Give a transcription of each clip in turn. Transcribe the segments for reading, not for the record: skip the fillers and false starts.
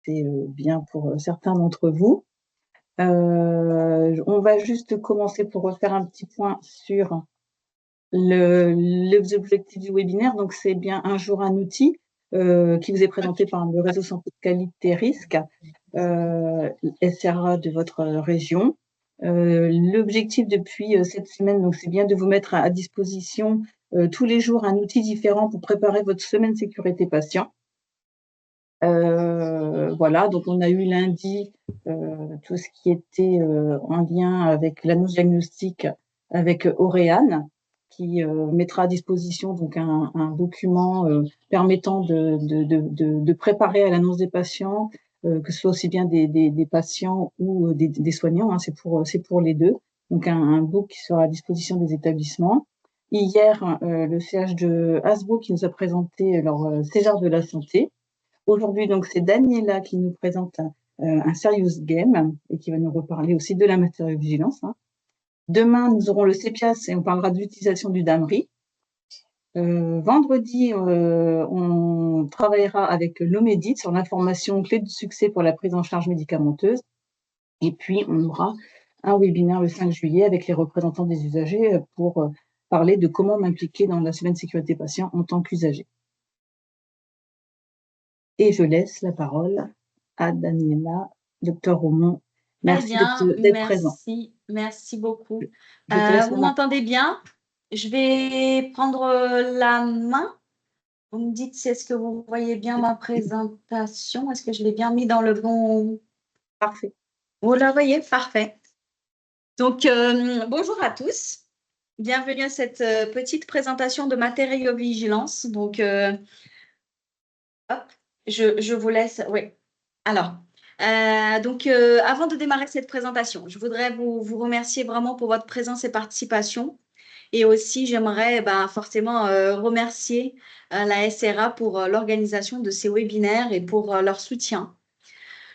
c'est bien pour certains d'entre vous. On va juste commencer pour refaire un petit point sur les objectifs du webinaire. Donc, c'est bien un jour un outil qui vous est présenté par le réseau santé qualité risque, SRA de votre région. L'objectif depuis cette semaine, donc, c'est bien de vous mettre à disposition tous les jours un outil différent pour préparer votre semaine sécurité patient. Voilà, donc on a eu lundi tout ce qui était en lien avec l'annonce diagnostique avec Auréane, qui mettra à disposition donc un document permettant de préparer à l'annonce des patients, que ce soit aussi bien des patients ou des soignants, hein, c'est pour les deux. Donc un book qui sera à disposition des établissements. Hier, le CH de Hasbro qui nous a présenté leur César de la santé. Aujourd'hui, donc, c'est Daniela qui nous présente un serious game et qui va nous reparler aussi de la matériovigilance. Hein. Demain, nous aurons le CEPIAS et on parlera de l'utilisation du DAMRI. Vendredi, on travaillera avec l'Omedit sur l'information clé de succès pour la prise en charge médicamenteuse. Et puis, on aura un webinaire le 5 juillet avec les représentants des usagers pour parler de comment m'impliquer dans la semaine sécurité patient en tant qu'usager. Et je laisse la parole à Daniela, docteur Aumont. Merci d'être présent. Merci beaucoup. Vous m'entendez bien? Je vais prendre la main. Vous me dites si est-ce que vous voyez bien ma présentation? Est-ce que je l'ai bien mis dans le bon... Parfait. Vous la voyez? Parfait. Donc, bonjour à tous. Bienvenue à cette petite présentation de matériovigilance. Donc, hop, je vous laisse. Oui. Alors, avant de démarrer cette présentation, je voudrais vous remercier vraiment pour votre présence et participation. Et aussi, j'aimerais forcément remercier la SRA pour l'organisation de ces webinaires et pour leur soutien.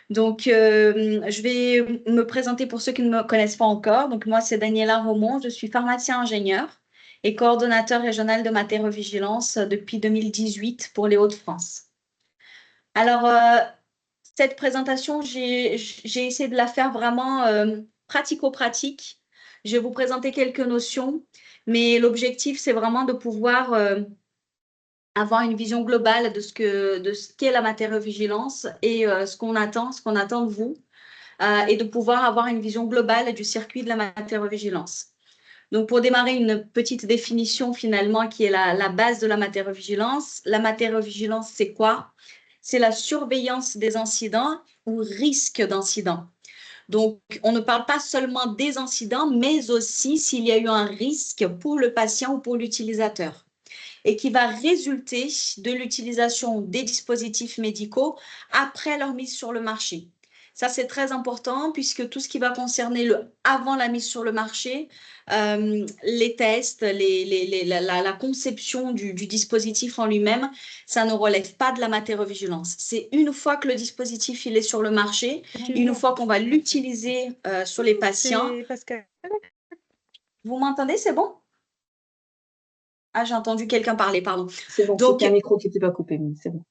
Donc, je vais me présenter pour ceux qui ne me connaissent pas encore. Donc, moi, c'est Daniela Romont. Je suis pharmacien-ingénieur et coordonnateur régional de matériovigilance depuis 2018 pour les Hauts-de-France. Alors, cette présentation, j'ai essayé de la faire vraiment pratico-pratique. Je vais vous présenter quelques notions, mais l'objectif, c'est vraiment de pouvoir avoir une vision globale de ce qu'est la matériovigilance et ce qu'on attend de vous, et de pouvoir avoir une vision globale du circuit de la matériovigilance. Donc, pour démarrer, une petite définition finalement qui est la base de la matériovigilance. La matériovigilance, c'est quoi? C'est la surveillance des incidents ou risques d'incidents. Donc, on ne parle pas seulement des incidents, mais aussi s'il y a eu un risque pour le patient ou pour l'utilisateur et qui va résulter de l'utilisation des dispositifs médicaux après leur mise sur le marché. Ça, c'est très important puisque tout ce qui va concerner avant la mise sur le marché, les tests, la conception du dispositif en lui-même, ça ne relève pas de la matériovigilance. C'est une fois que le dispositif il est sur le marché, une fois qu'on va l'utiliser sur les patients. Vous m'entendez, c'est bon? Ah, j'ai entendu quelqu'un parler, pardon. C'est bon, donc, c'est un micro qui n'était pas coupé, mais c'est bon.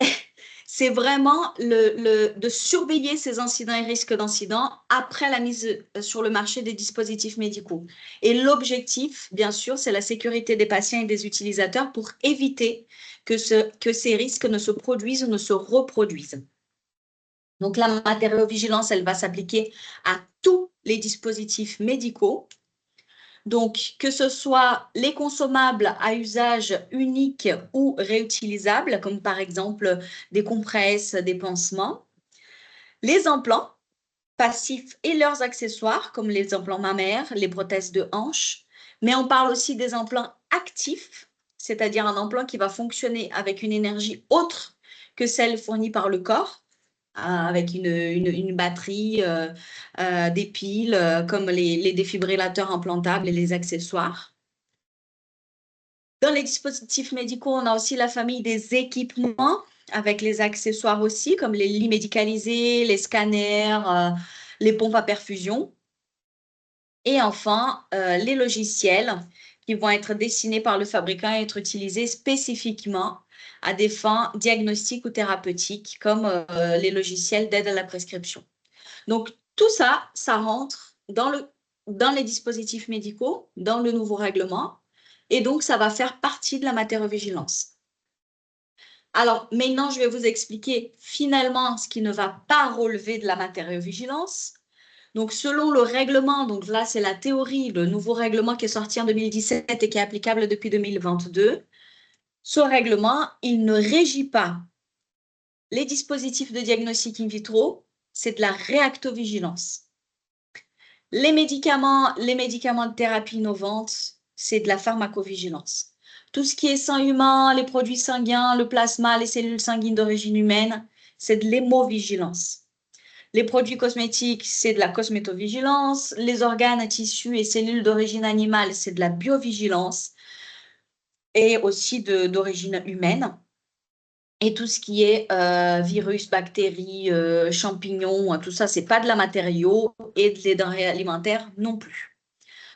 C'est vraiment de surveiller ces incidents et risques d'incidents après la mise sur le marché des dispositifs médicaux. Et l'objectif, bien sûr, c'est la sécurité des patients et des utilisateurs pour éviter que ces risques ne se produisent ou ne se reproduisent. Donc, la matériovigilance, elle va s'appliquer à tous les dispositifs médicaux. Donc, que ce soit les consommables à usage unique ou réutilisables, comme par exemple des compresses, des pansements, les implants passifs et leurs accessoires, comme les implants mammaires, les prothèses de hanche, mais on parle aussi des implants actifs, c'est-à-dire un implant qui va fonctionner avec une énergie autre que celle fournie par le corps, avec une batterie, des piles, comme les défibrillateurs implantables et les accessoires. Dans les dispositifs médicaux, on a aussi la famille des équipements, avec les accessoires aussi, comme les lits médicalisés, les scanners, les pompes à perfusion. Et enfin, les logiciels qui vont être dessinés par le fabricant et être utilisés spécifiquement à des fins diagnostiques ou thérapeutiques, comme les logiciels d'aide à la prescription. Donc, tout ça, ça rentre dans les dispositifs médicaux, dans le nouveau règlement, et donc ça va faire partie de la matériovigilance. Alors, maintenant, je vais vous expliquer finalement ce qui ne va pas relever de la matériovigilance. Donc, selon le règlement, donc là, c'est la théorie, le nouveau règlement qui est sorti en 2017 et qui est applicable depuis 2022. Ce règlement, il ne régit pas les dispositifs de diagnostic in vitro, c'est de la réactovigilance. Les médicaments de thérapie innovante, c'est de la pharmacovigilance. Tout ce qui est sang humain, les produits sanguins, le plasma, les cellules sanguines d'origine humaine, c'est de l'hémovigilance. Les produits cosmétiques, c'est de la cosmétovigilance. Les organes, tissus et cellules d'origine animale, c'est de la biovigilance et aussi d'origine humaine. Et tout ce qui est virus, bactéries, champignons, tout ça, c'est pas de la matériau et des denrées alimentaires non plus.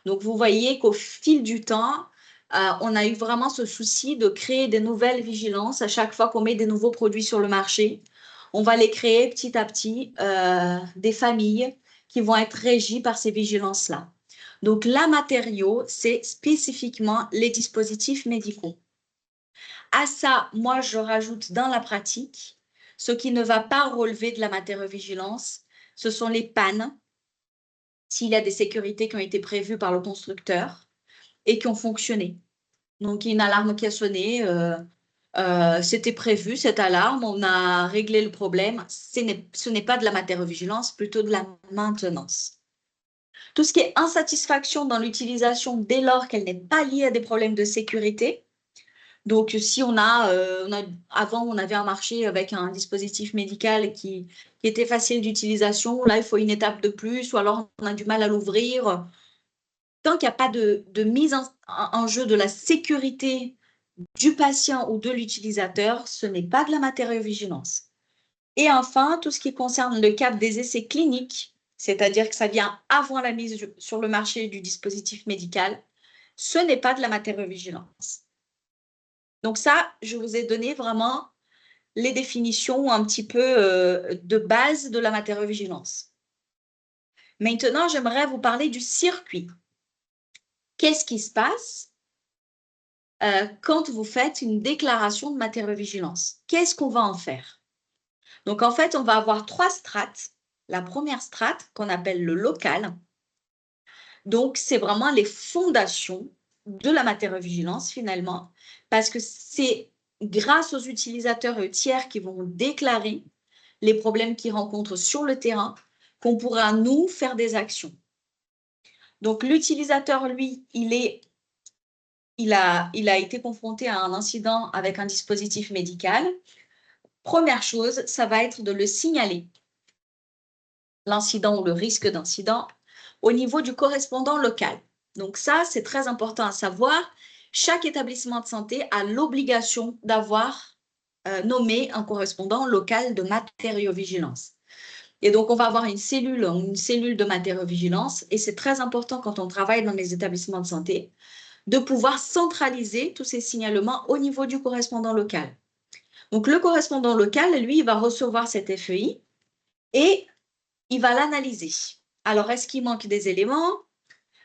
Donc, vous voyez qu'au fil du temps, on a eu vraiment ce souci de créer des nouvelles vigilances à chaque fois qu'on met des nouveaux produits sur le marché. On va les créer petit à petit, des familles qui vont être régies par ces vigilances-là. Donc, la matériau, c'est spécifiquement les dispositifs médicaux. À ça, moi, je rajoute dans la pratique, ce qui ne va pas relever de la matériovigilance, ce sont les pannes, s'il y a des sécurités qui ont été prévues par le constructeur et qui ont fonctionné. Donc, il y a une alarme qui a sonné, c'était prévu, cette alarme, on a réglé le problème. Ce n'est pas de la matériovigilance, plutôt de la maintenance. Tout ce qui est insatisfaction dans l'utilisation dès lors qu'elle n'est pas liée à des problèmes de sécurité. Donc, si avant, on avait un marché avec un dispositif médical qui était facile d'utilisation, là, il faut une étape de plus, ou alors on a du mal à l'ouvrir. Tant qu'il n'y a pas de mise en jeu de la sécurité du patient ou de l'utilisateur, ce n'est pas de la matériovigilance. Et enfin, tout ce qui concerne le cadre des essais cliniques, c'est-à-dire que ça vient avant la mise sur le marché du dispositif médical, ce n'est pas de la matériovigilance. Donc ça, je vous ai donné vraiment les définitions un petit peu de base de la matériovigilance. Maintenant, j'aimerais vous parler du circuit. Qu'est-ce qui se passe quand vous faites une déclaration de matériovigilance? Qu'est-ce qu'on va en faire? Donc, en fait, on va avoir 3 strates. La première strate, qu'on appelle le local. Donc, c'est vraiment les fondations de la matériovigilance, finalement, parce que c'est grâce aux utilisateurs et aux tiers qui vont déclarer les problèmes qu'ils rencontrent sur le terrain qu'on pourra, nous, faire des actions. Donc, l'utilisateur, lui, il a été confronté à un incident avec un dispositif médical. Première chose, ça va être de le signaler, l'incident ou le risque d'incident, au niveau du correspondant local. Donc ça, c'est très important à savoir. Chaque établissement de santé a l'obligation d'avoir nommé un correspondant local de matériovigilance. Et donc, on va avoir une cellule de matériovigilance et c'est très important quand on travaille dans les établissements de santé de pouvoir centraliser tous ces signalements au niveau du correspondant local. Donc, le correspondant local, lui, il va recevoir cet FEI et il va l'analyser. Alors, est-ce qu'il manque des éléments?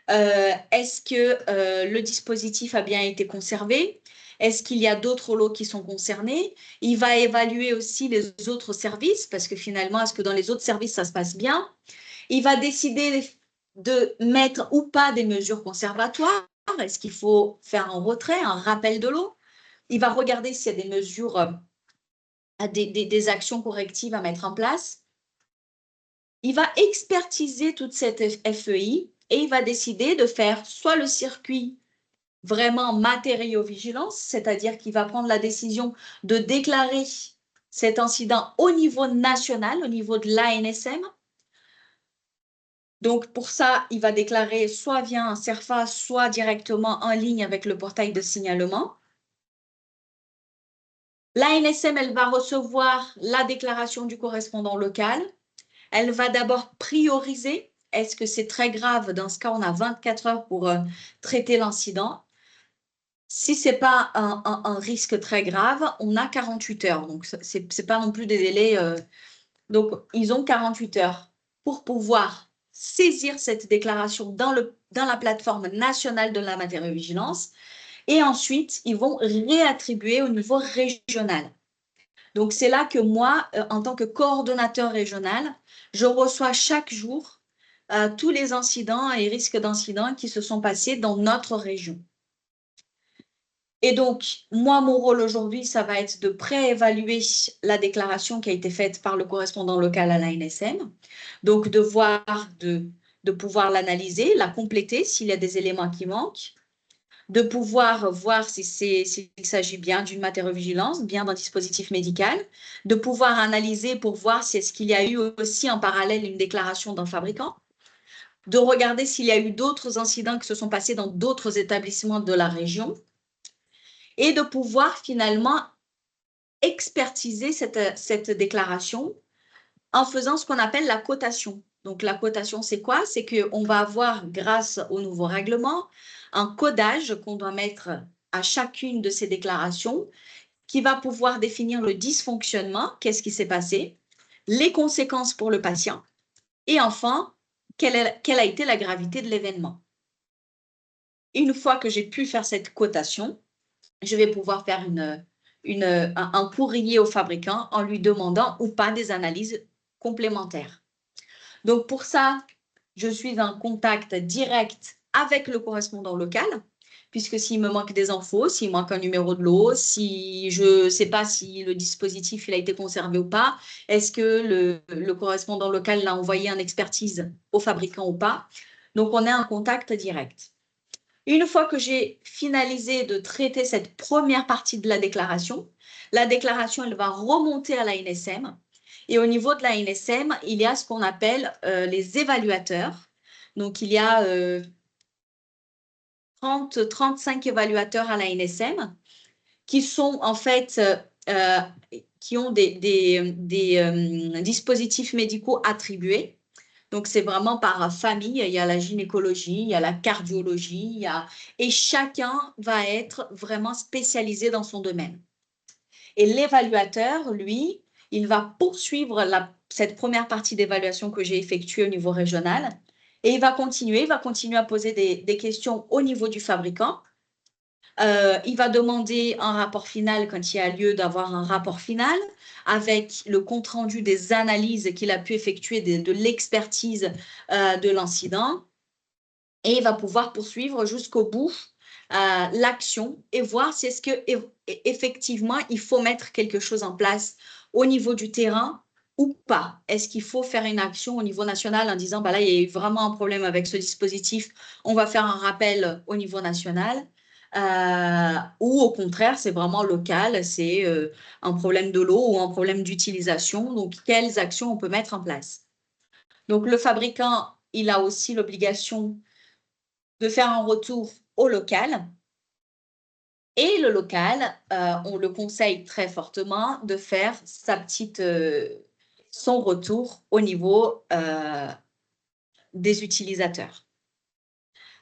Est-ce que le dispositif a bien été conservé? Est-ce qu'il y a d'autres lots qui sont concernés? Il va évaluer aussi les autres services, parce que finalement, est-ce que dans les autres services, ça se passe bien? Il va décider de mettre ou pas des mesures conservatoires. Est-ce qu'il faut faire un retrait, un rappel de l'eau? Il va regarder s'il y a des mesures, des actions correctives à mettre en place. Il va expertiser toute cette FEI et il va décider de faire soit le circuit vraiment matériovigilance, c'est-à-dire qu'il va prendre la décision de déclarer cet incident au niveau national, au niveau de l'ANSM. Donc, pour ça, il va déclarer soit via un CERFA, soit directement en ligne avec le portail de signalement. L'ANSM, elle va recevoir la déclaration du correspondant local. Elle va d'abord prioriser. Est-ce que c'est très grave? Dans ce cas, on a 24 heures pour traiter l'incident. Si ce n'est pas un risque très grave, on a 48 heures. Donc, ce n'est pas non plus des délais. Donc, ils ont 48 heures pour pouvoir saisir cette déclaration dans la plateforme nationale de la matériovigilance. Et ensuite, ils vont réattribuer au niveau régional. Donc, c'est là que moi, en tant que coordonnateur régional, je reçois chaque jour tous les incidents et risques d'incidents qui se sont passés dans notre région. Et donc, moi, mon rôle aujourd'hui, ça va être de préévaluer la déclaration qui a été faite par le correspondant local à l'ANSM. Donc, de pouvoir l'analyser, la compléter s'il y a des éléments qui manquent, de pouvoir voir s'il s'agit bien d'une matériovigilance, bien d'un dispositif médical, de pouvoir analyser pour voir si est-ce qu'il y a eu aussi en parallèle une déclaration d'un fabricant, de regarder s'il y a eu d'autres incidents qui se sont passés dans d'autres établissements de la région et de pouvoir finalement expertiser cette déclaration en faisant ce qu'on appelle la cotation. Donc, la cotation, c'est quoi? C'est qu'on va avoir, grâce au nouveau règlement, un codage qu'on doit mettre à chacune de ces déclarations qui va pouvoir définir le dysfonctionnement, qu'est-ce qui s'est passé, les conséquences pour le patient et enfin, quelle a été la gravité de l'événement. Une fois que j'ai pu faire cette cotation, je vais pouvoir faire un courrier au fabricant en lui demandant ou pas des analyses complémentaires. Donc, pour ça, je suis en contact direct avec le correspondant local, puisque s'il me manque des infos, s'il manque un numéro de lot, si je ne sais pas si le dispositif il a été conservé ou pas, est-ce que le correspondant local l'a envoyé en expertise au fabricant ou pas. Donc, on est en contact direct. Une fois que j'ai finalisé de traiter cette première partie de la déclaration, elle va remonter à l'ANSM. Et au niveau de l'ANSM, il y a ce qu'on appelle les évaluateurs. Donc, il y a 30-35 évaluateurs à l'ANSM qui sont en fait, qui ont des dispositifs médicaux attribués. Donc, c'est vraiment par famille. Il y a la gynécologie, il y a la cardiologie, et chacun va être vraiment spécialisé dans son domaine. Et l'évaluateur, lui, il va poursuivre cette première partie d'évaluation que j'ai effectuée au niveau régional et il va continuer à poser des questions au niveau du fabricant. Il va demander un rapport final quand il y a lieu d'avoir un rapport final avec le compte-rendu des analyses qu'il a pu effectuer de l'expertise de l'incident et il va pouvoir poursuivre jusqu'au bout l'action et voir si est-ce que effectivement il faut mettre quelque chose en place au niveau du terrain ou pas. Est-ce qu'il faut faire une action au niveau national en disant bah là il y a eu vraiment un problème avec ce dispositif, on va faire un rappel au niveau national. Ou au contraire, c'est vraiment local, c'est un problème de l'eau ou un problème d'utilisation. Donc, quelles actions on peut mettre en place? Donc, le fabricant, il a aussi l'obligation de faire un retour au local. Et le local, on le conseille très fortement de faire son retour au niveau des utilisateurs.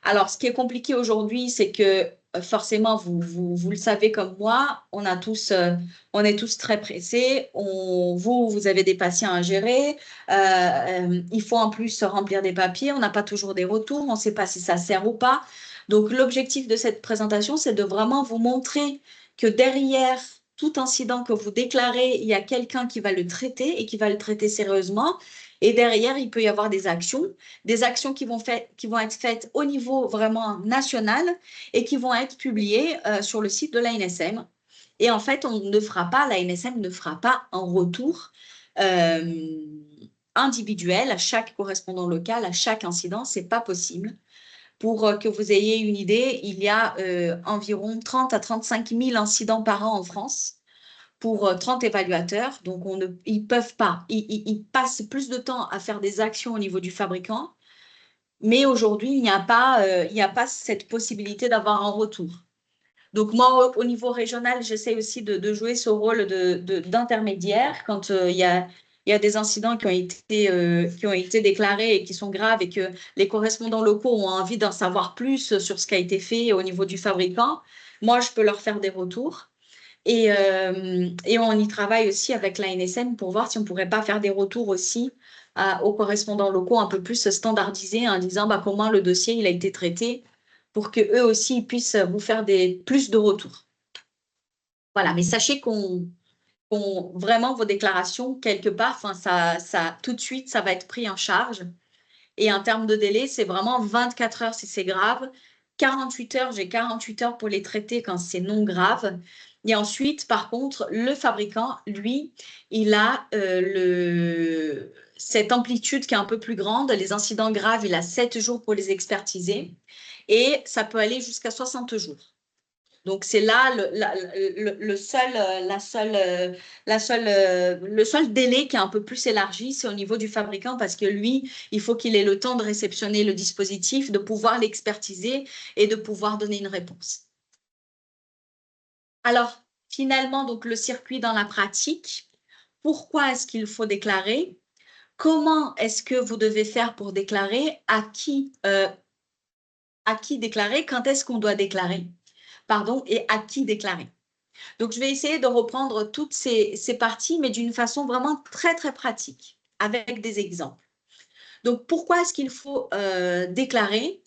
Alors, ce qui est compliqué aujourd'hui, c'est que forcément, vous le savez comme moi, on est tous très pressés. Vous avez des patients à gérer. Il faut en plus remplir des papiers. On n'a pas toujours des retours. On ne sait pas si ça sert ou pas. Donc, l'objectif de cette présentation, c'est de vraiment vous montrer que derrière tout incident que vous déclarez, il y a quelqu'un qui va le traiter et qui va le traiter sérieusement. Et derrière, il peut y avoir des actions qui vont être faites au niveau vraiment national et qui vont être publiées sur le site de l'ANSM. Et en fait, l'ANSM ne fera pas un retour individuel à chaque correspondant local, à chaque incident. Ce n'est pas possible. Pour que vous ayez une idée, il y a environ 30 à 35 000 incidents par an en France pour 30 évaluateurs. Donc, ils peuvent pas. Ils passent plus de temps à faire des actions au niveau du fabricant. Mais aujourd'hui, il n'y a pas cette possibilité d'avoir un retour. Donc, moi, au niveau régional, j'essaie aussi de jouer ce rôle d'intermédiaire quand il y a des incidents qui ont été déclarés et qui sont graves et que les correspondants locaux ont envie d'en savoir plus sur ce qui a été fait au niveau du fabricant. Moi, je peux leur faire des retours. Et on y travaille aussi avec l'ANSM pour voir si on ne pourrait pas faire des retours aussi aux correspondants locaux un peu plus standardisés en disant bah, comment le dossier il a été traité pour qu'eux aussi ils puissent vous faire plus de retours. Voilà, mais sachez vraiment vos déclarations, quelque part, tout de suite, ça va être pris en charge. Et en termes de délai, c'est vraiment 24 heures si c'est grave. 48 heures, j'ai 48 heures pour les traiter quand c'est non grave. Et ensuite, par contre, le fabricant, lui, il a cette amplitude qui est un peu plus grande. Les incidents graves, il a 7 jours pour les expertiser. Et ça peut aller jusqu'à 60 jours. Donc, c'est là le seul délai qui est un peu plus élargi, c'est au niveau du fabricant parce que lui, il faut qu'il ait le temps de réceptionner le dispositif, de pouvoir l'expertiser et de pouvoir donner une réponse. Alors, finalement, donc, le circuit dans la pratique, pourquoi est-ce qu'il faut déclarer? Comment est-ce que vous devez faire pour déclarer? À qui déclarer? Quand est-ce qu'on doit déclarer? Pardon, et à qui déclarer. Donc, je vais essayer de reprendre toutes ces parties, mais d'une façon vraiment très, très pratique, avec des exemples. Donc, pourquoi est-ce qu'il faut déclarer?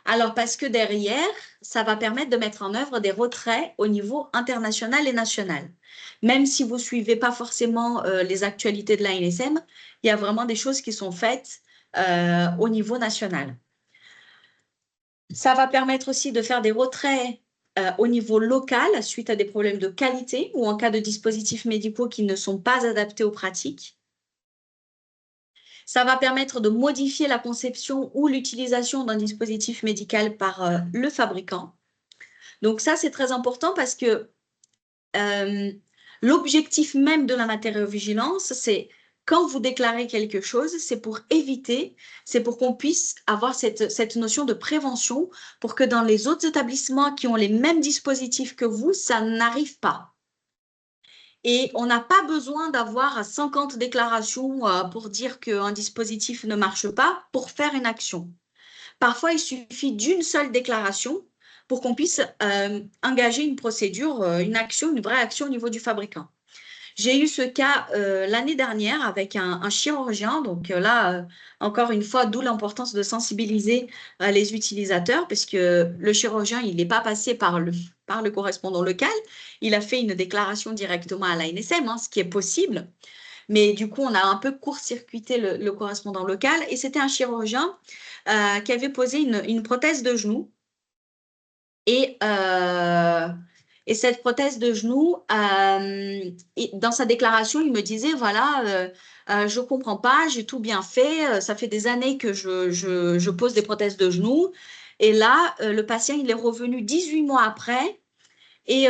Alors, parce que derrière, ça va permettre de mettre en œuvre des retraits au niveau international et national. Même si vous ne suivez pas forcément les actualités de l'ANSM, il y a vraiment des choses qui sont faites au niveau national. Ça va permettre aussi de faire des retraits au niveau local suite à des problèmes de qualité ou en cas de dispositifs médicaux qui ne sont pas adaptés aux pratiques. Ça va permettre de modifier la conception ou l'utilisation d'un dispositif médical par le fabricant. Donc ça, c'est très important parce que l'objectif même de la matériovigilance, c'est quand vous déclarez quelque chose, c'est pour éviter, c'est pour qu'on puisse avoir cette notion de prévention pour que dans les autres établissements qui ont les mêmes dispositifs que vous, ça n'arrive pas. Et on n'a pas besoin d'avoir 50 déclarations pour dire qu'un dispositif ne marche pas pour faire une action. Parfois, il suffit d'une seule déclaration pour qu'on puisse engager une procédure, une action, une vraie action au niveau du fabricant. J'ai eu ce cas l'année dernière avec un chirurgien. Donc là, encore une fois, d'où l'importance de sensibiliser les utilisateurs, puisque le chirurgien, il n'est pas passé par le correspondant local. Il a fait une déclaration directement à l'ANSM, ce qui est possible. Mais du coup, on a un peu court-circuité le correspondant local. Et c'était un chirurgien qui avait posé une prothèse de genou. Et cette prothèse de genou, dans sa déclaration, il me disait, voilà, je ne comprends pas, j'ai tout bien fait, ça fait des années que je pose des prothèses de genou. Et là, le patient, il est revenu 18 mois après. Et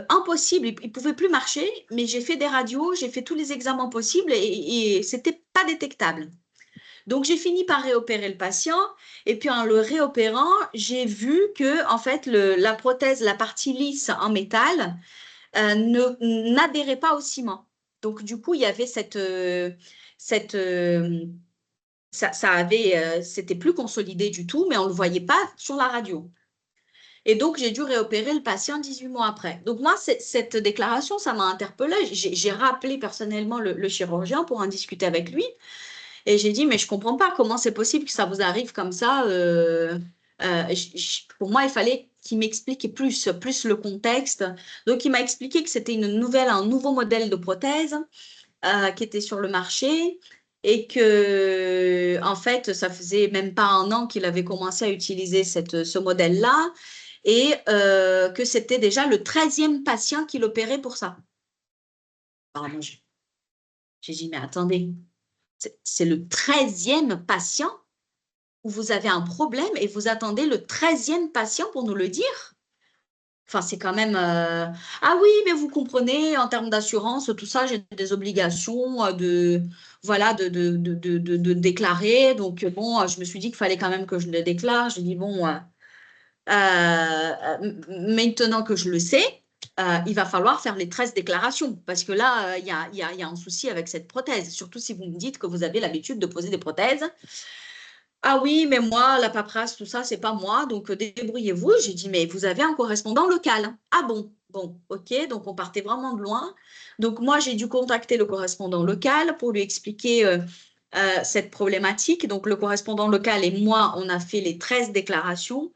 impossible, il ne pouvait plus marcher, mais j'ai fait des radios, j'ai fait tous les examens possibles et ce n'était pas détectable. Donc, j'ai fini par réopérer le patient. Et puis, en le réopérant, j'ai vu que, en fait, la prothèse, la partie lisse en métal, n'adhérait pas au ciment. Donc, du coup, il y avait c'était plus consolidé du tout, mais on ne le voyait pas sur la radio. Et donc, j'ai dû réopérer le patient 18 mois après. Donc, moi, cette déclaration, ça m'a interpellée. J'ai rappelé personnellement le chirurgien pour en discuter avec lui. Et j'ai dit, mais je ne comprends pas comment c'est possible que ça vous arrive comme ça. Pour moi, il fallait qu'il m'explique plus le contexte. Donc, il m'a expliqué que c'était un nouveau modèle de prothèse qui était sur le marché et que, en fait, ça faisait même pas un an qu'il avait commencé à utiliser ce modèle-là et que c'était déjà le 13e patient qu'il opérait pour ça. Alors, moi, j'ai dit, mais attendez. C'est le 13e patient où vous avez un problème et vous attendez le 13e patient pour nous le dire. Enfin, c'est quand même… Ah oui, mais vous comprenez, en termes d'assurance, tout ça, j'ai des obligations de déclarer. Donc, bon, je me suis dit qu'il fallait quand même que je le déclare. J'ai dit, bon, maintenant que je le sais, il va falloir faire les 13 déclarations parce que là, il y a un souci avec cette prothèse, surtout si vous me dites que vous avez l'habitude de poser des prothèses. Ah oui, mais moi, la paperasse, tout ça, c'est pas moi, donc débrouillez-vous. J'ai dit, mais vous avez un correspondant local. Ah bon, bon, ok, donc on partait vraiment de loin. Donc moi, j'ai dû contacter le correspondant local pour lui expliquer cette problématique. Donc le correspondant local et moi, on a fait les 13 déclarations.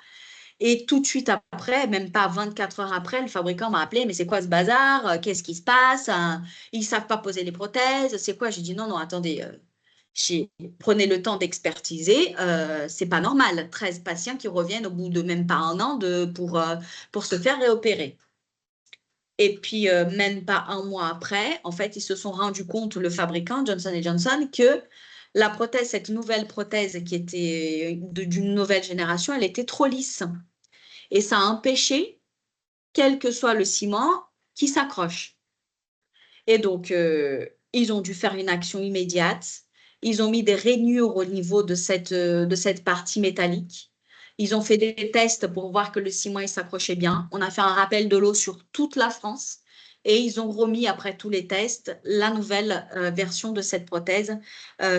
Et tout de suite après, même pas 24 heures après, le fabricant m'a appelé, mais c'est quoi ce bazar? Qu'est-ce qui se passe? Ils ne savent pas poser les prothèses, c'est quoi? J'ai dit non, non, attendez, prenez le temps d'expertiser, c'est pas normal. 13 patients qui reviennent au bout de même pas un an pour se faire réopérer. Et puis, même pas un mois après, en fait, ils se sont rendus compte, le fabricant Johnson Johnson, que la prothèse, cette nouvelle prothèse qui était d'une nouvelle génération, elle était trop lisse. Et ça a empêché, quel que soit le ciment, qui s'accroche. Et donc, ils ont dû faire une action immédiate. Ils ont mis des rainures au niveau de cette partie métallique. Ils ont fait des tests pour voir que le ciment il s'accrochait bien. On a fait un rappel de l'eau sur toute la France et ils ont remis, après tous les tests, la nouvelle version de cette prothèse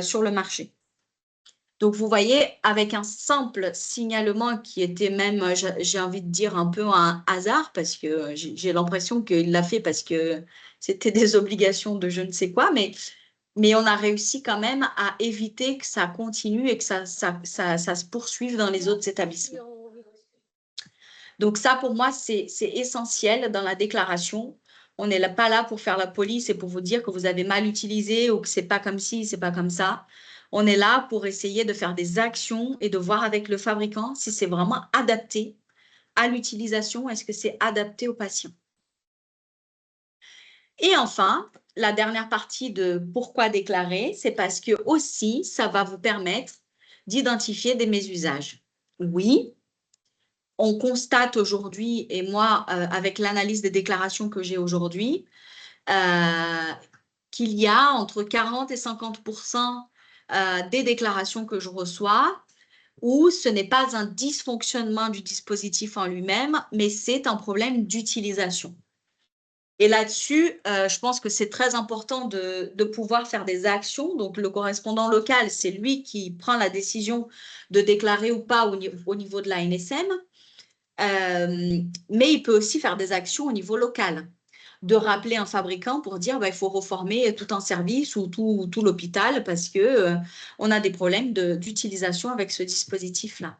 sur le marché. Donc, vous voyez, avec un simple signalement qui était même, j'ai envie de dire, un peu un hasard, parce que j'ai l'impression qu'il l'a fait parce que c'était des obligations de je ne sais quoi, mais on a réussi quand même à éviter que ça continue et que ça se poursuive dans les autres établissements. Donc ça, pour moi, c'est essentiel dans la déclaration. On n'est pas là pour faire la police et pour vous dire que vous avez mal utilisé ou que c'est pas comme ci, c'est pas comme ça. On est là pour essayer de faire des actions et de voir avec le fabricant si c'est vraiment adapté à l'utilisation, est-ce que c'est adapté au patient. Et enfin, la dernière partie de pourquoi déclarer, c'est parce que aussi, ça va vous permettre d'identifier des mésusages. Oui, on constate aujourd'hui, et moi, avec l'analyse des déclarations que j'ai aujourd'hui, qu'il y a entre 40 et 50% des déclarations que je reçois où ce n'est pas un dysfonctionnement du dispositif en lui-même, mais c'est un problème d'utilisation. Et là-dessus, je pense que c'est très important de pouvoir faire des actions. Donc, le correspondant local, c'est lui qui prend la décision de déclarer ou pas au niveau de la NSM. Mais il peut aussi faire des actions au niveau local, de rappeler un fabricant pour dire bah, il faut reformer tout un service ou tout l'hôpital parce que on a des problèmes d'utilisation avec ce dispositif-là.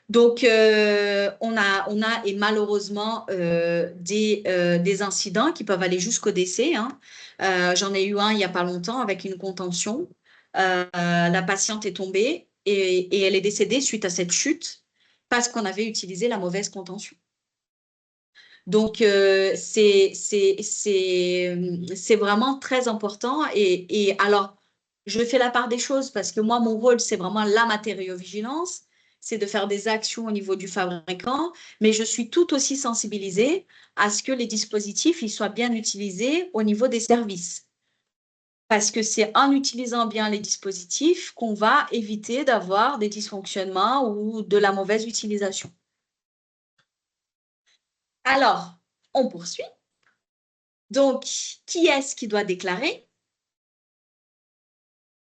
Donc, on a et malheureusement des incidents qui peuvent aller jusqu'au décès. Hein. J'en ai eu un il n'y a pas longtemps avec une contention. La patiente est tombée et elle est décédée suite à cette chute parce qu'on avait utilisé la mauvaise contention. Donc, c'est vraiment très important. Et alors, je fais la part des choses parce que moi, mon rôle, c'est vraiment la matériovigilance, c'est de faire des actions au niveau du fabricant, mais je suis tout aussi sensibilisée à ce que les dispositifs ils soient bien utilisés au niveau des services. Parce que c'est en utilisant bien les dispositifs qu'on va éviter d'avoir des dysfonctionnements ou de la mauvaise utilisation. Alors, on poursuit. Donc, qui est-ce qui doit déclarer?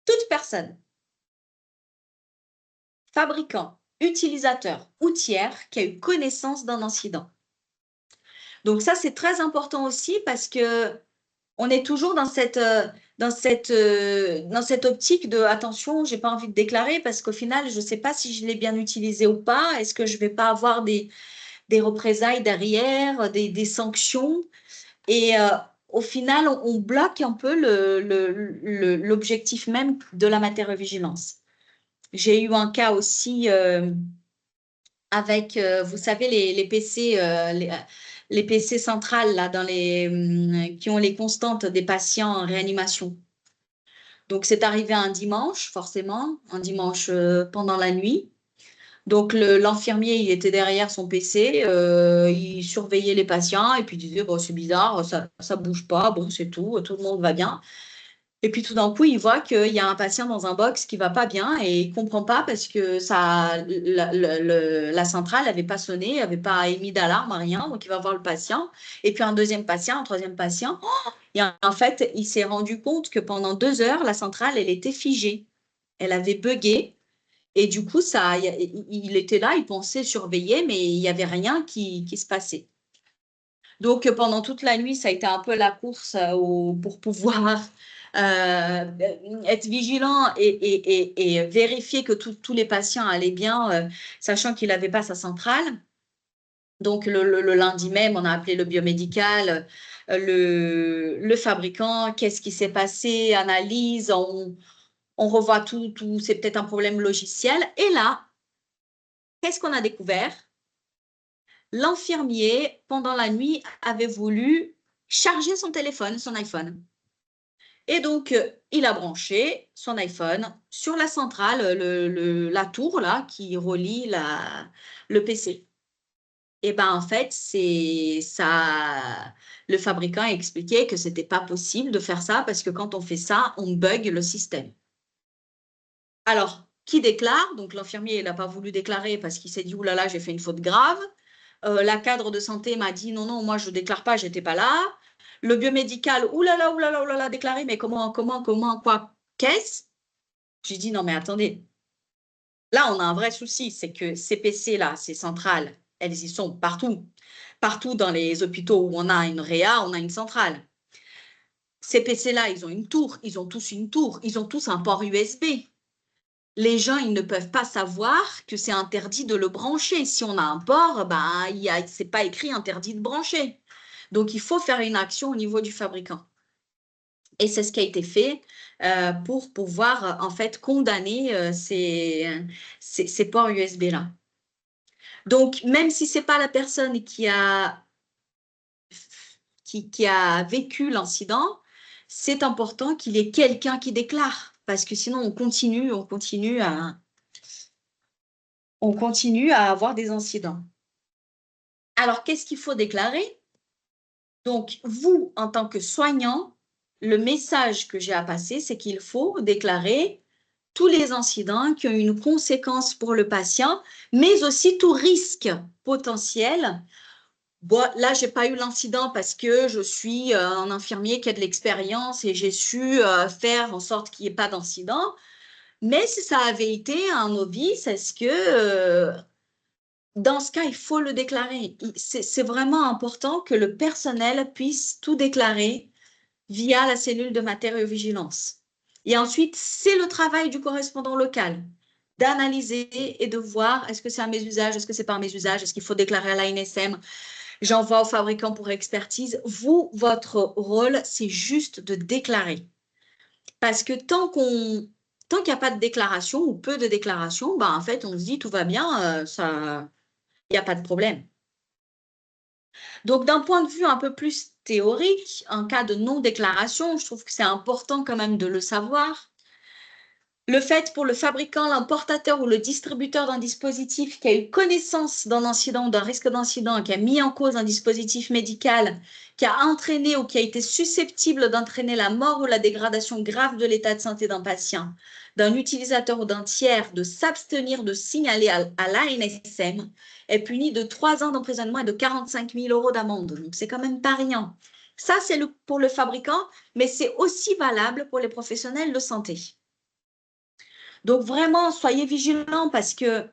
Toute personne, fabricant, utilisateur ou tiers qui a eu connaissance d'un incident. Donc ça, c'est très important aussi parce que on est toujours dans cette optique de attention, j'ai pas envie de déclarer parce qu'au final, je ne sais pas si je l'ai bien utilisé ou pas. Est-ce que je vais pas avoir des représailles derrière, des sanctions? Et au final, on bloque un peu l'objectif même de la matériovigilance. J'ai eu un cas aussi avec, vous savez, les PC, les PC centrales là, qui ont les constantes des patients en réanimation. Donc, c'est arrivé un dimanche, forcément, un dimanche pendant la nuit. Donc, l'infirmier, il était derrière son PC, il surveillait les patients et puis il disait, bon, c'est bizarre, ça ne bouge pas, bon, c'est tout le monde va bien. Et puis tout d'un coup, il voit qu'il y a un patient dans un box qui ne va pas bien et il ne comprend pas parce que la centrale n'avait pas sonné, n'avait pas émis d'alarme, rien. Donc, il va voir le patient. Et puis un deuxième patient, un troisième patient. Et en fait, il s'est rendu compte que pendant 2 heures, la centrale, elle était figée. Elle avait bugué. Et du coup, il était là, il pensait surveiller, mais il n'y avait rien qui se passait. Donc, pendant toute la nuit, ça a été un peu la course pour pouvoir être vigilant et vérifier que tous les patients allaient bien, sachant qu'il n'avait pas sa centrale. Donc, le lundi même, on a appelé le biomédical, le fabricant, qu'est-ce qui s'est passé, analyse, on revoit tout, c'est peut-être un problème logiciel. Et là, qu'est-ce qu'on a découvert? L'infirmier, pendant la nuit, avait voulu charger son téléphone, son iPhone. Et donc, il a branché son iPhone sur la centrale, la tour là, qui relie le PC. Et ben en fait, c'est ça. Le fabricant a expliqué que c'était pas possible de faire ça parce que quand on fait ça, on bug le système. Alors, qui déclare? Donc l'infirmier, il n'a pas voulu déclarer parce qu'il s'est dit, oulala, là là, j'ai fait une faute grave. La cadre de santé m'a dit, non, non, moi je ne déclare pas, j'étais pas là. Le biomédical, oulala, oulala, oulala, déclaré, mais comment, quoi, qu'est-ce? J'ai dit, non, mais attendez. Là, on a un vrai souci, c'est que ces PC là, ces centrales, elles y sont partout. Partout dans les hôpitaux où on a une réa, on a une centrale. Ces PC-là, ils ont une tour, ils ont tous une tour, ils ont tous un port USB. Les gens, ils ne peuvent pas savoir que c'est interdit de le brancher. Si on a un port, ben, c'est pas écrit interdit de brancher. Donc, il faut faire une action au niveau du fabricant. Et c'est ce qui a été fait pour pouvoir, en fait, condamner ces ports USB-là. Donc, même si ce n'est pas la personne qui a vécu l'incident, c'est important qu'il y ait quelqu'un qui déclare. Parce que sinon, on continue à avoir des incidents. Alors, qu'est-ce qu'il faut déclarer? Donc, vous, en tant que soignant, le message que j'ai à passer, c'est qu'il faut déclarer tous les incidents qui ont une conséquence pour le patient, mais aussi tout risque potentiel. Bon, là, je n'ai pas eu l'incident parce que je suis un infirmier qui a de l'expérience et j'ai su faire en sorte qu'il n'y ait pas d'incident. Mais si ça avait été un novice, est-ce que dans ce cas, il faut le déclarer? C'est vraiment important que le personnel puisse tout déclarer via la cellule de matériovigilance. Et ensuite, c'est le travail du correspondant local d'analyser et de voir est-ce que c'est un mésusage, est-ce que c'est pas un mésusage, est-ce qu'il faut déclarer à l'ANSM, j'envoie au fabricant pour expertise. Vous, votre rôle, c'est juste de déclarer. Parce que tant qu'il n'y a pas de déclaration ou peu de déclaration, ben, en fait, on se dit tout va bien, il n'y a pas de problème. Donc, d'un point de vue un peu plus théorique, en cas de non-déclaration, je trouve que c'est important quand même de le savoir. Le fait pour le fabricant, l'importateur ou le distributeur d'un dispositif qui a eu connaissance d'un incident ou d'un risque d'incident, qui a mis en cause un dispositif médical, qui a entraîné ou qui a été susceptible d'entraîner la mort ou la dégradation grave de l'état de santé d'un patient, d'un utilisateur ou d'un tiers, de s'abstenir de signaler à l'ANSM, est puni de 3 ans d'emprisonnement et de 45 000 € d'amende. Donc, c'est quand même pas rien. Ça, c'est pour le fabricant, mais c'est aussi valable pour les professionnels de santé. Donc, vraiment, soyez vigilants parce qu'il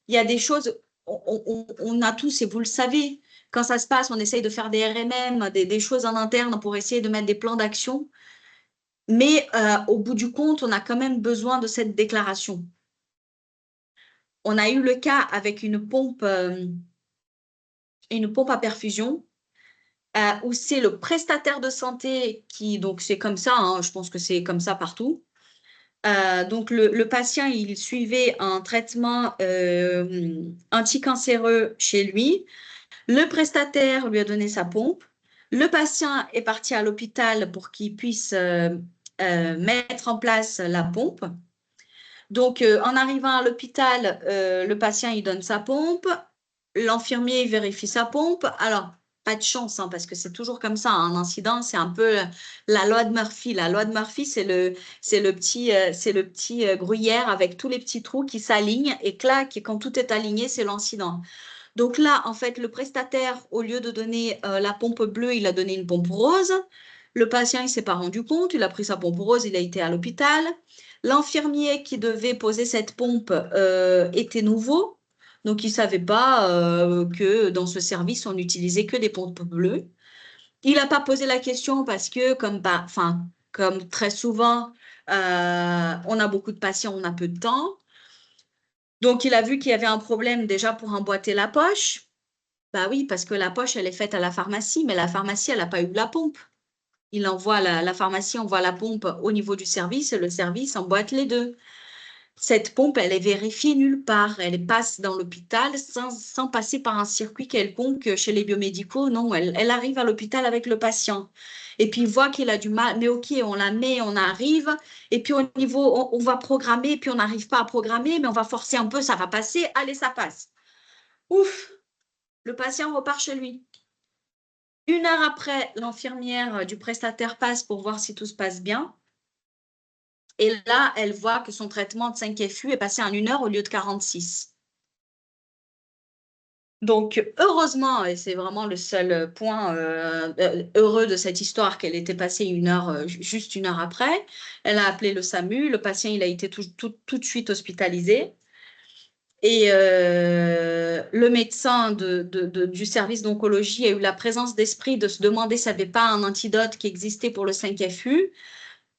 y a des choses, on a tous, et vous le savez, quand ça se passe, on essaye de faire des RMM, des choses en interne pour essayer de mettre des plans d'action. Mais au bout du compte, on a quand même besoin de cette déclaration. On a eu le cas avec une pompe à perfusion où c'est le prestataire de santé qui, donc c'est comme ça, hein, je pense que c'est comme ça partout. Donc, le patient, il suivait un traitement anticancéreux chez lui. Le prestataire lui a donné sa pompe. Le patient est parti à l'hôpital pour qu'il puisse mettre en place la pompe. Donc, en arrivant à l'hôpital, le patient, il donne sa pompe. L'infirmier vérifie sa pompe. Alors, pas de chance, hein, parce que c'est toujours comme ça. Un incident, c'est un peu la loi de Murphy. La loi de Murphy, c'est le petit gruyère avec tous les petits trous qui s'alignent et clac, et quand tout est aligné, c'est l'incident. Donc là, en fait, le prestataire, au lieu de donner la pompe bleue, il a donné une pompe rose. Le patient, il s'est pas rendu compte, il a pris sa pompe rose, il a été à l'hôpital. L'infirmier qui devait poser cette pompe était nouveau, donc il ne savait pas que dans ce service, on n'utilisait que des pompes bleues. Il n'a pas posé la question parce que, comme très souvent, on a beaucoup de patients, on a peu de temps. Donc, il a vu qu'il y avait un problème déjà pour emboîter la poche. Bah oui, parce que la poche, elle est faite à la pharmacie, mais la pharmacie, elle n'a pas eu la pompe. La pharmacie envoie la pompe au niveau du service et le service emboîte les deux. Cette pompe, elle est vérifiée nulle part. Elle passe dans l'hôpital sans passer par un circuit quelconque chez les biomédicaux. Non, elle arrive à l'hôpital avec le patient. Et puis, il voit qu'il a du mal. Mais OK, on la met, on arrive. Et puis, au niveau, on va programmer. Puis, on n'arrive pas à programmer, mais on va forcer un peu, ça va passer. Allez, ça passe. Ouf, le patient repart chez lui. 1 heure après, l'infirmière du prestataire passe pour voir si tout se passe bien. Et là, elle voit que son traitement de 5FU est passé en 1 heure au lieu de 46. Donc, heureusement, et c'est vraiment le seul point heureux de cette histoire, qu'elle était passée 1 heure, juste 1 heure après. Elle a appelé le SAMU. Le patient, il a été tout de suite hospitalisé. Et le médecin du service d'oncologie a eu la présence d'esprit de se demander s'il n'y avait pas un antidote qui existait pour le 5FU.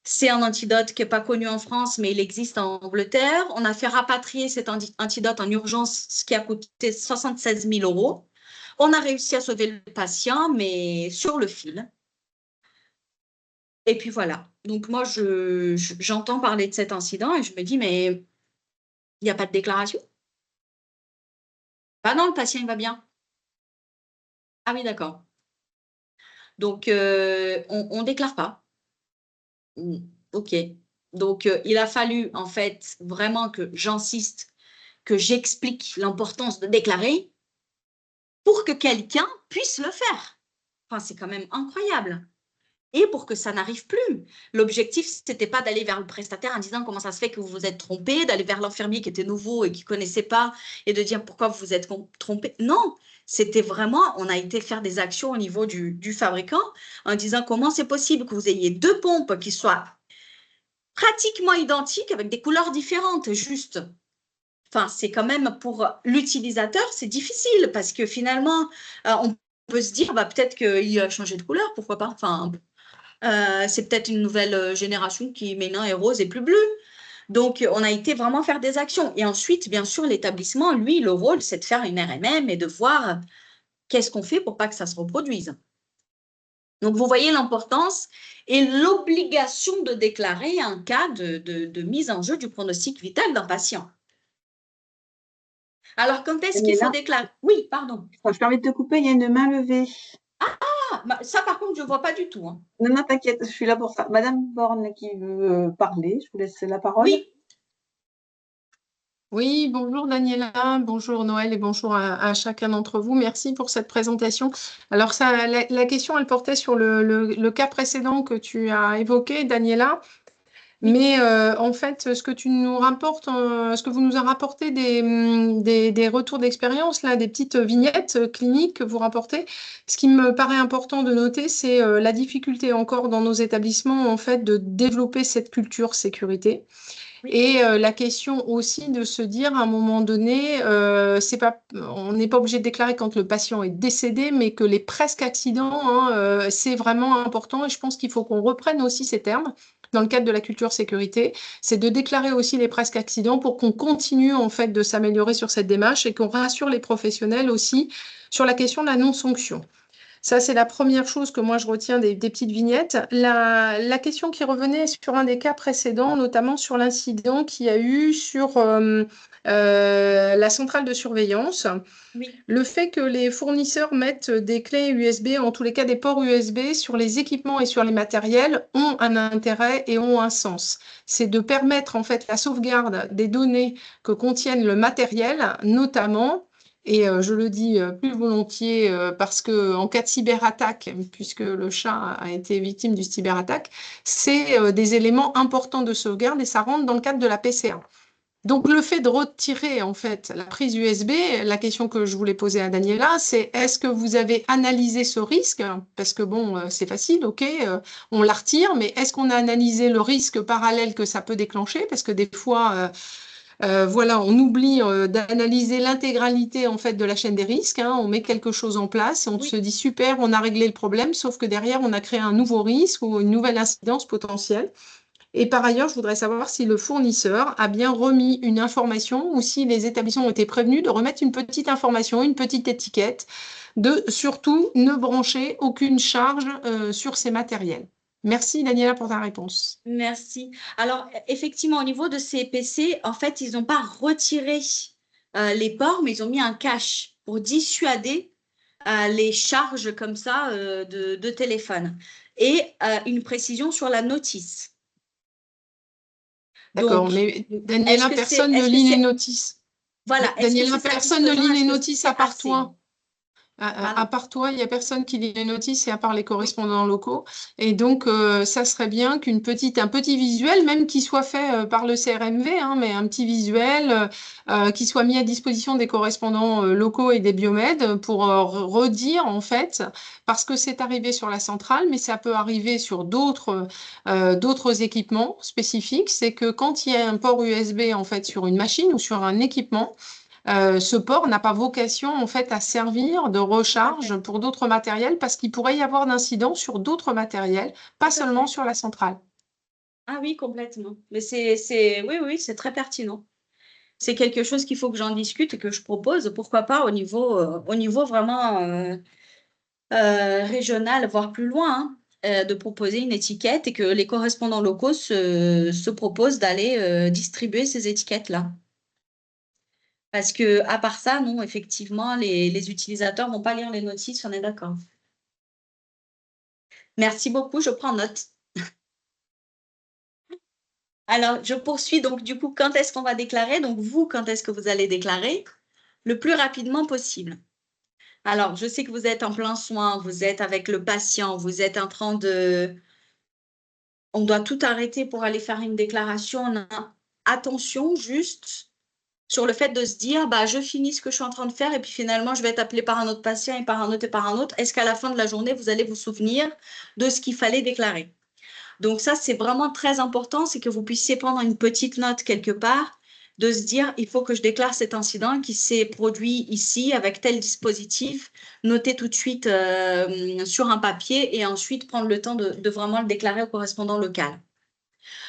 C'est un antidote qui n'est pas connu en France, mais il existe en Angleterre. On a fait rapatrier cet antidote en urgence, ce qui a coûté 76 000 euros. On a réussi à sauver le patient, mais sur le fil. Et puis voilà. Donc moi, j'entends parler de cet incident et je me dis, mais il n'y a pas de déclaration? Ah non, le patient, il va bien. Ah oui, d'accord. Donc, on ne déclare pas. OK. Donc, il a fallu, en fait, vraiment que j'insiste, que j'explique l'importance de déclarer pour que quelqu'un puisse le faire. Enfin, c'est quand même incroyable. Et pour que ça n'arrive plus. L'objectif, ce n'était pas d'aller vers le prestataire en disant comment ça se fait que vous vous êtes trompé, d'aller vers l'infirmier qui était nouveau et qui ne connaissait pas et de dire pourquoi vous vous êtes trompé. Non, c'était vraiment, on a été faire des actions au niveau du fabricant en disant comment c'est possible que vous ayez 2 pompes qui soient pratiquement identiques avec des couleurs différentes, juste. Enfin, c'est quand même pour l'utilisateur, c'est difficile parce que finalement, on peut se dire, bah, peut-être qu'il a changé de couleur, pourquoi pas. Enfin, c'est peut-être une nouvelle génération qui maintenant est rose et plus bleue. Donc, on a été vraiment faire des actions. Et ensuite, bien sûr, l'établissement, lui, le rôle, c'est de faire une RMM et de voir qu'est-ce qu'on fait pour pas que ça se reproduise. Donc, vous voyez l'importance et l'obligation de déclarer un cas de mise en jeu du pronostic vital d'un patient. Alors, quand est-ce qu'il faut déclarer? Oui, pardon. Je permets de te couper, il y a une main levée. Ah, bah, ça, par contre, je ne vois pas du tout. Hein. Non, non, t'inquiète, je suis là pour ça. Madame Borne qui veut parler, je vous laisse la parole. Oui. Oui, bonjour Daniela, bonjour Noël et bonjour à chacun d'entre vous. Merci pour cette présentation. Alors, la question, elle portait sur le cas précédent que tu as évoqué, Daniela. Mais en fait, ce que vous nous a rapporté des retours d'expérience, là, des petites vignettes cliniques que vous rapportez, ce qui me paraît important de noter, c'est la difficulté encore dans nos établissements, en fait, de développer cette culture sécurité. Et la question aussi de se dire à un moment donné, on n'est pas obligé de déclarer quand le patient est décédé, mais que les presque accidents, hein, c'est vraiment important. Et je pense qu'il faut qu'on reprenne aussi ces termes dans le cadre de la culture sécurité, c'est de déclarer aussi les presque accidents pour qu'on continue en fait de s'améliorer sur cette démarche et qu'on rassure les professionnels aussi sur la question de la non-sanction. Ça, c'est la première chose que moi, je retiens des petites vignettes. La question qui revenait sur un des cas précédents, notamment sur l'incident qu'il y a eu sur la centrale de surveillance. Oui. Le fait que les fournisseurs mettent des clés USB, en tous les cas des ports USB, sur les équipements et sur les matériels, ont un intérêt et ont un sens. C'est de permettre en fait la sauvegarde des données que contiennent le matériel, notamment. Et je le dis plus volontiers parce qu'en cas de cyberattaque, puisque le chat a été victime d'une cyberattaque, c'est des éléments importants de sauvegarde et ça rentre dans le cadre de la PCA. Donc, le fait de retirer en fait la prise USB, la question que je voulais poser à Daniela, c'est est-ce que vous avez analysé ce risque? Parce que bon, c'est facile, ok, on la retire, mais est-ce qu'on a analysé le risque parallèle que ça peut déclencher? Parce que des fois, voilà, on oublie d'analyser l'intégralité en fait de la chaîne des risques, hein. On met quelque chose en place et on se Oui, dit super, on a réglé le problème, sauf que derrière, on a créé un nouveau risque ou une nouvelle incidence potentielle. Et par ailleurs, je voudrais savoir si le fournisseur a bien remis une information ou si les établissements ont été prévenus de remettre une petite information, une petite étiquette, de surtout ne brancher aucune charge sur ces matériels. Merci Daniela pour ta réponse. merci. Alors, effectivement, au niveau de ces PC, en fait, ils n'ont pas retiré les ports, mais ils ont mis un cache pour dissuader les charges comme ça de téléphone. Et une précision sur la notice. D'accord, Donc, mais Daniela, personne ne est-ce que lit les c'est, notices. voilà, est-ce que Daniela, c'est personne ne lit satisfaisant? les Est-ce que notices à c'est part assez? toi. À Pardon? part toi, il n'y a personne qui lit les notices et à part les Oui, correspondants locaux. Et donc, ça serait bien un petit visuel, même qui soit fait par le CRMV, hein, mais un petit visuel qui soit mis à disposition des correspondants locaux et des biomèdes pour redire, en fait, parce que c'est arrivé sur la centrale, mais ça peut arriver sur d'autres équipements spécifiques. C'est que quand il y a un port USB, en fait, sur une machine ou sur un équipement, ce port n'a pas vocation en fait à servir de tout à recharge fait. pour d'autres matériels parce qu'il pourrait y avoir d'incidents sur d'autres matériels, pas Tout à seulement fait. sur la centrale. Ah oui, complètement. Mais oui, oui, c'est très pertinent. C'est quelque chose qu'il faut que j'en discute et que je propose, pourquoi pas au niveau vraiment régional, voire plus loin, hein, de proposer une étiquette et que les correspondants locaux se proposent d'aller distribuer ces étiquettes-là. Parce que, à part ça, non, effectivement, les utilisateurs vont pas lire les notices, on est d'accord. Merci beaucoup, je prends note. Alors, je poursuis donc du coup, quand est-ce qu'on va déclarer? Donc, vous, quand est-ce que vous allez déclarer? Le plus rapidement possible. Alors, je sais que vous êtes en plein soin, vous êtes avec le patient, vous êtes en train de... On doit tout arrêter pour aller faire une déclaration. Attention juste sur le fait de se dire, bah, je finis ce que je suis en train de faire et puis finalement, je vais être appelé par un autre patient et par un autre et par un autre. Est-ce qu'à la fin de la journée, vous allez vous souvenir de ce qu'il fallait déclarer? Donc ça, c'est vraiment très important, c'est que vous puissiez prendre une petite note quelque part, de se dire, il faut que je déclare cet incident qui s'est produit ici avec tel dispositif, noter tout de suite sur un papier et ensuite prendre le temps de vraiment le déclarer au correspondant local.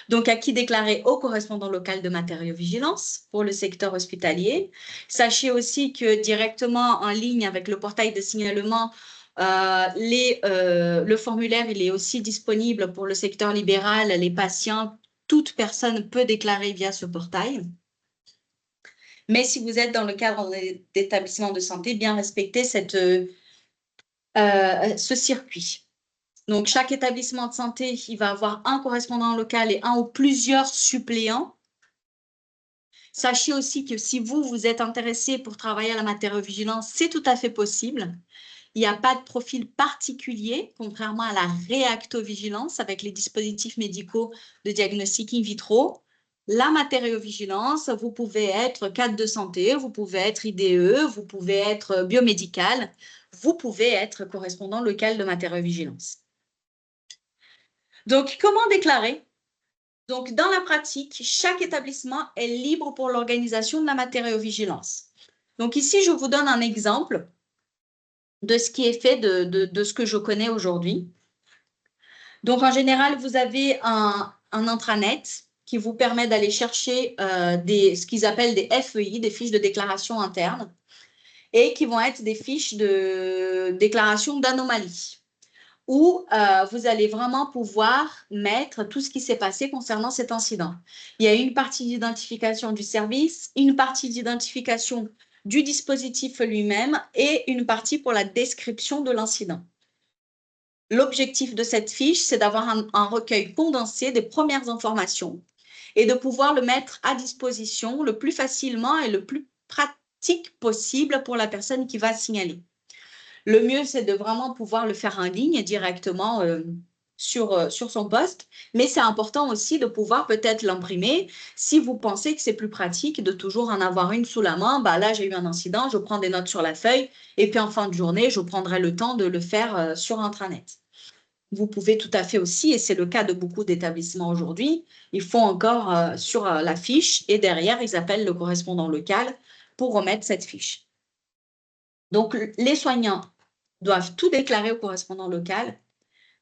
Donc, à qui déclarer? Au correspondant local de matériaux-vigilance pour le secteur hospitalier. Sachez aussi que directement en ligne avec le portail de signalement, le formulaire, il est aussi disponible pour le secteur libéral, les patients. Toute personne peut déclarer via ce portail. Mais si vous êtes dans le cadre d'établissement de santé, bien respecter ce circuit. Donc, chaque établissement de santé, il va avoir un correspondant local et un ou plusieurs suppléants. Sachez aussi que si vous êtes intéressé pour travailler à la matériaux-vigilance, c'est tout à fait possible. Il n'y a pas de profil particulier, contrairement à la réactovigilance avec les dispositifs médicaux de diagnostic in vitro. La matériaux-vigilance, vous pouvez être cadre de santé, vous pouvez être IDE, vous pouvez être biomédical, vous pouvez être correspondant local de matériaux-vigilance. Donc, comment déclarer? Donc, dans la pratique, chaque établissement est libre pour l'organisation de la matériaux-vigilance. Donc, ici, je vous donne un exemple de ce qui est fait de ce que je connais aujourd'hui. Donc, en général, vous avez un intranet qui vous permet d'aller chercher ce qu'ils appellent des FEI, des fiches de déclaration interne, et qui vont être des fiches de déclaration d'anomalie, où vous allez vraiment pouvoir mettre tout ce qui s'est passé concernant cet incident. Il y a une partie d'identification du service, une partie d'identification du dispositif lui-même et une partie pour la description de l'incident. L'objectif de cette fiche, c'est d'avoir un recueil condensé des premières informations et de pouvoir le mettre à disposition le plus facilement et le plus pratique possible pour la personne qui va signaler. Le mieux, c'est de vraiment pouvoir le faire en ligne directement sur son poste, mais c'est important aussi de pouvoir peut-être l'imprimer si vous pensez que c'est plus pratique de toujours en avoir une sous la main. Bah là, j'ai eu un incident, je prends des notes sur la feuille et puis en fin de journée, je prendrai le temps de le faire sur intranet. Vous pouvez tout à fait aussi, et c'est le cas de beaucoup d'établissements aujourd'hui, ils font encore sur la fiche et derrière, ils appellent le correspondant local pour remettre cette fiche. Donc, les soignants doivent tout déclarer au correspondant local,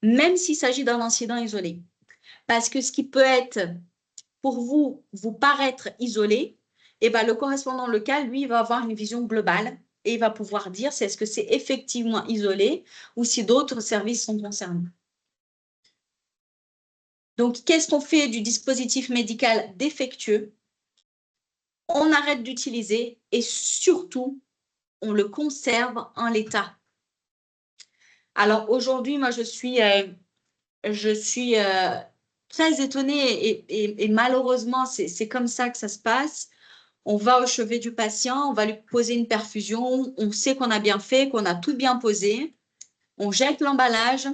même s'il s'agit d'un incident isolé. Parce que ce qui peut être, pour vous paraître isolé, eh ben, le correspondant local, lui, va avoir une vision globale et il va pouvoir dire si est-ce que c'est effectivement isolé ou si d'autres services sont concernés. Donc, qu'est-ce qu'on fait du dispositif médical défectueux? On arrête d'utiliser et surtout, on le conserve en l'état. Alors, aujourd'hui, moi, je suis très étonnée et malheureusement, c'est comme ça que ça se passe. On va au chevet du patient, on va lui poser une perfusion, on sait qu'on a bien fait, qu'on a tout bien posé, on jette l'emballage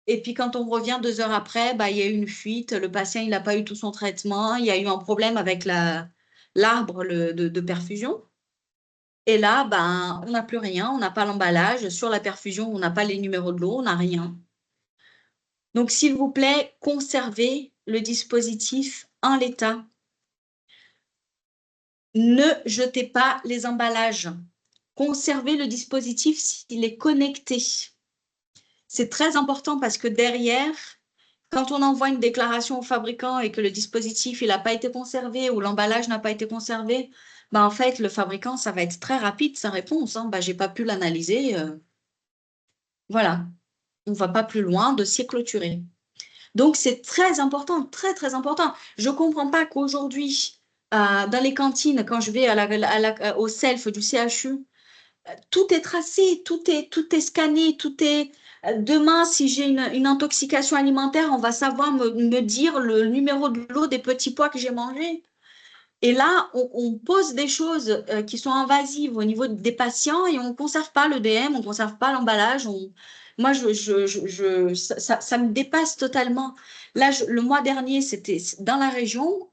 et puis quand on revient 2 heures après, bah, il y a eu une fuite, le patient il n'a pas eu tout son traitement, il y a eu un problème avec l'arbre de perfusion. Et là, ben, on n'a plus rien, on n'a pas l'emballage. Sur la perfusion, on n'a pas les numéros de l'eau, on n'a rien. Donc, s'il vous plaît, conservez le dispositif en l'état. Ne jetez pas les emballages. Conservez le dispositif s'il est connecté. C'est très important parce que derrière, quand on envoie une déclaration au fabricant et que le dispositif n'a pas été conservé ou l'emballage n'a pas été conservé, ben en fait, le fabricant, ça va être très rapide sa réponse. Hein. Ben, je n'ai pas pu l'analyser. Voilà, on ne va pas plus loin, dossier clôturé. Donc, c'est très important, très, très important. Je ne comprends pas qu'aujourd'hui, dans les cantines, quand je vais au self du CHU, tout est tracé, tout est scanné, tout est… Demain, si j'ai une intoxication alimentaire, on va savoir me dire le numéro de l'eau des petits pois que j'ai mangés. Et là, on pose des choses qui sont invasives au niveau des patients et on ne conserve pas le DM, on ne conserve pas l'emballage. Moi, ça me dépasse totalement. Là, le mois dernier, c'était dans la région,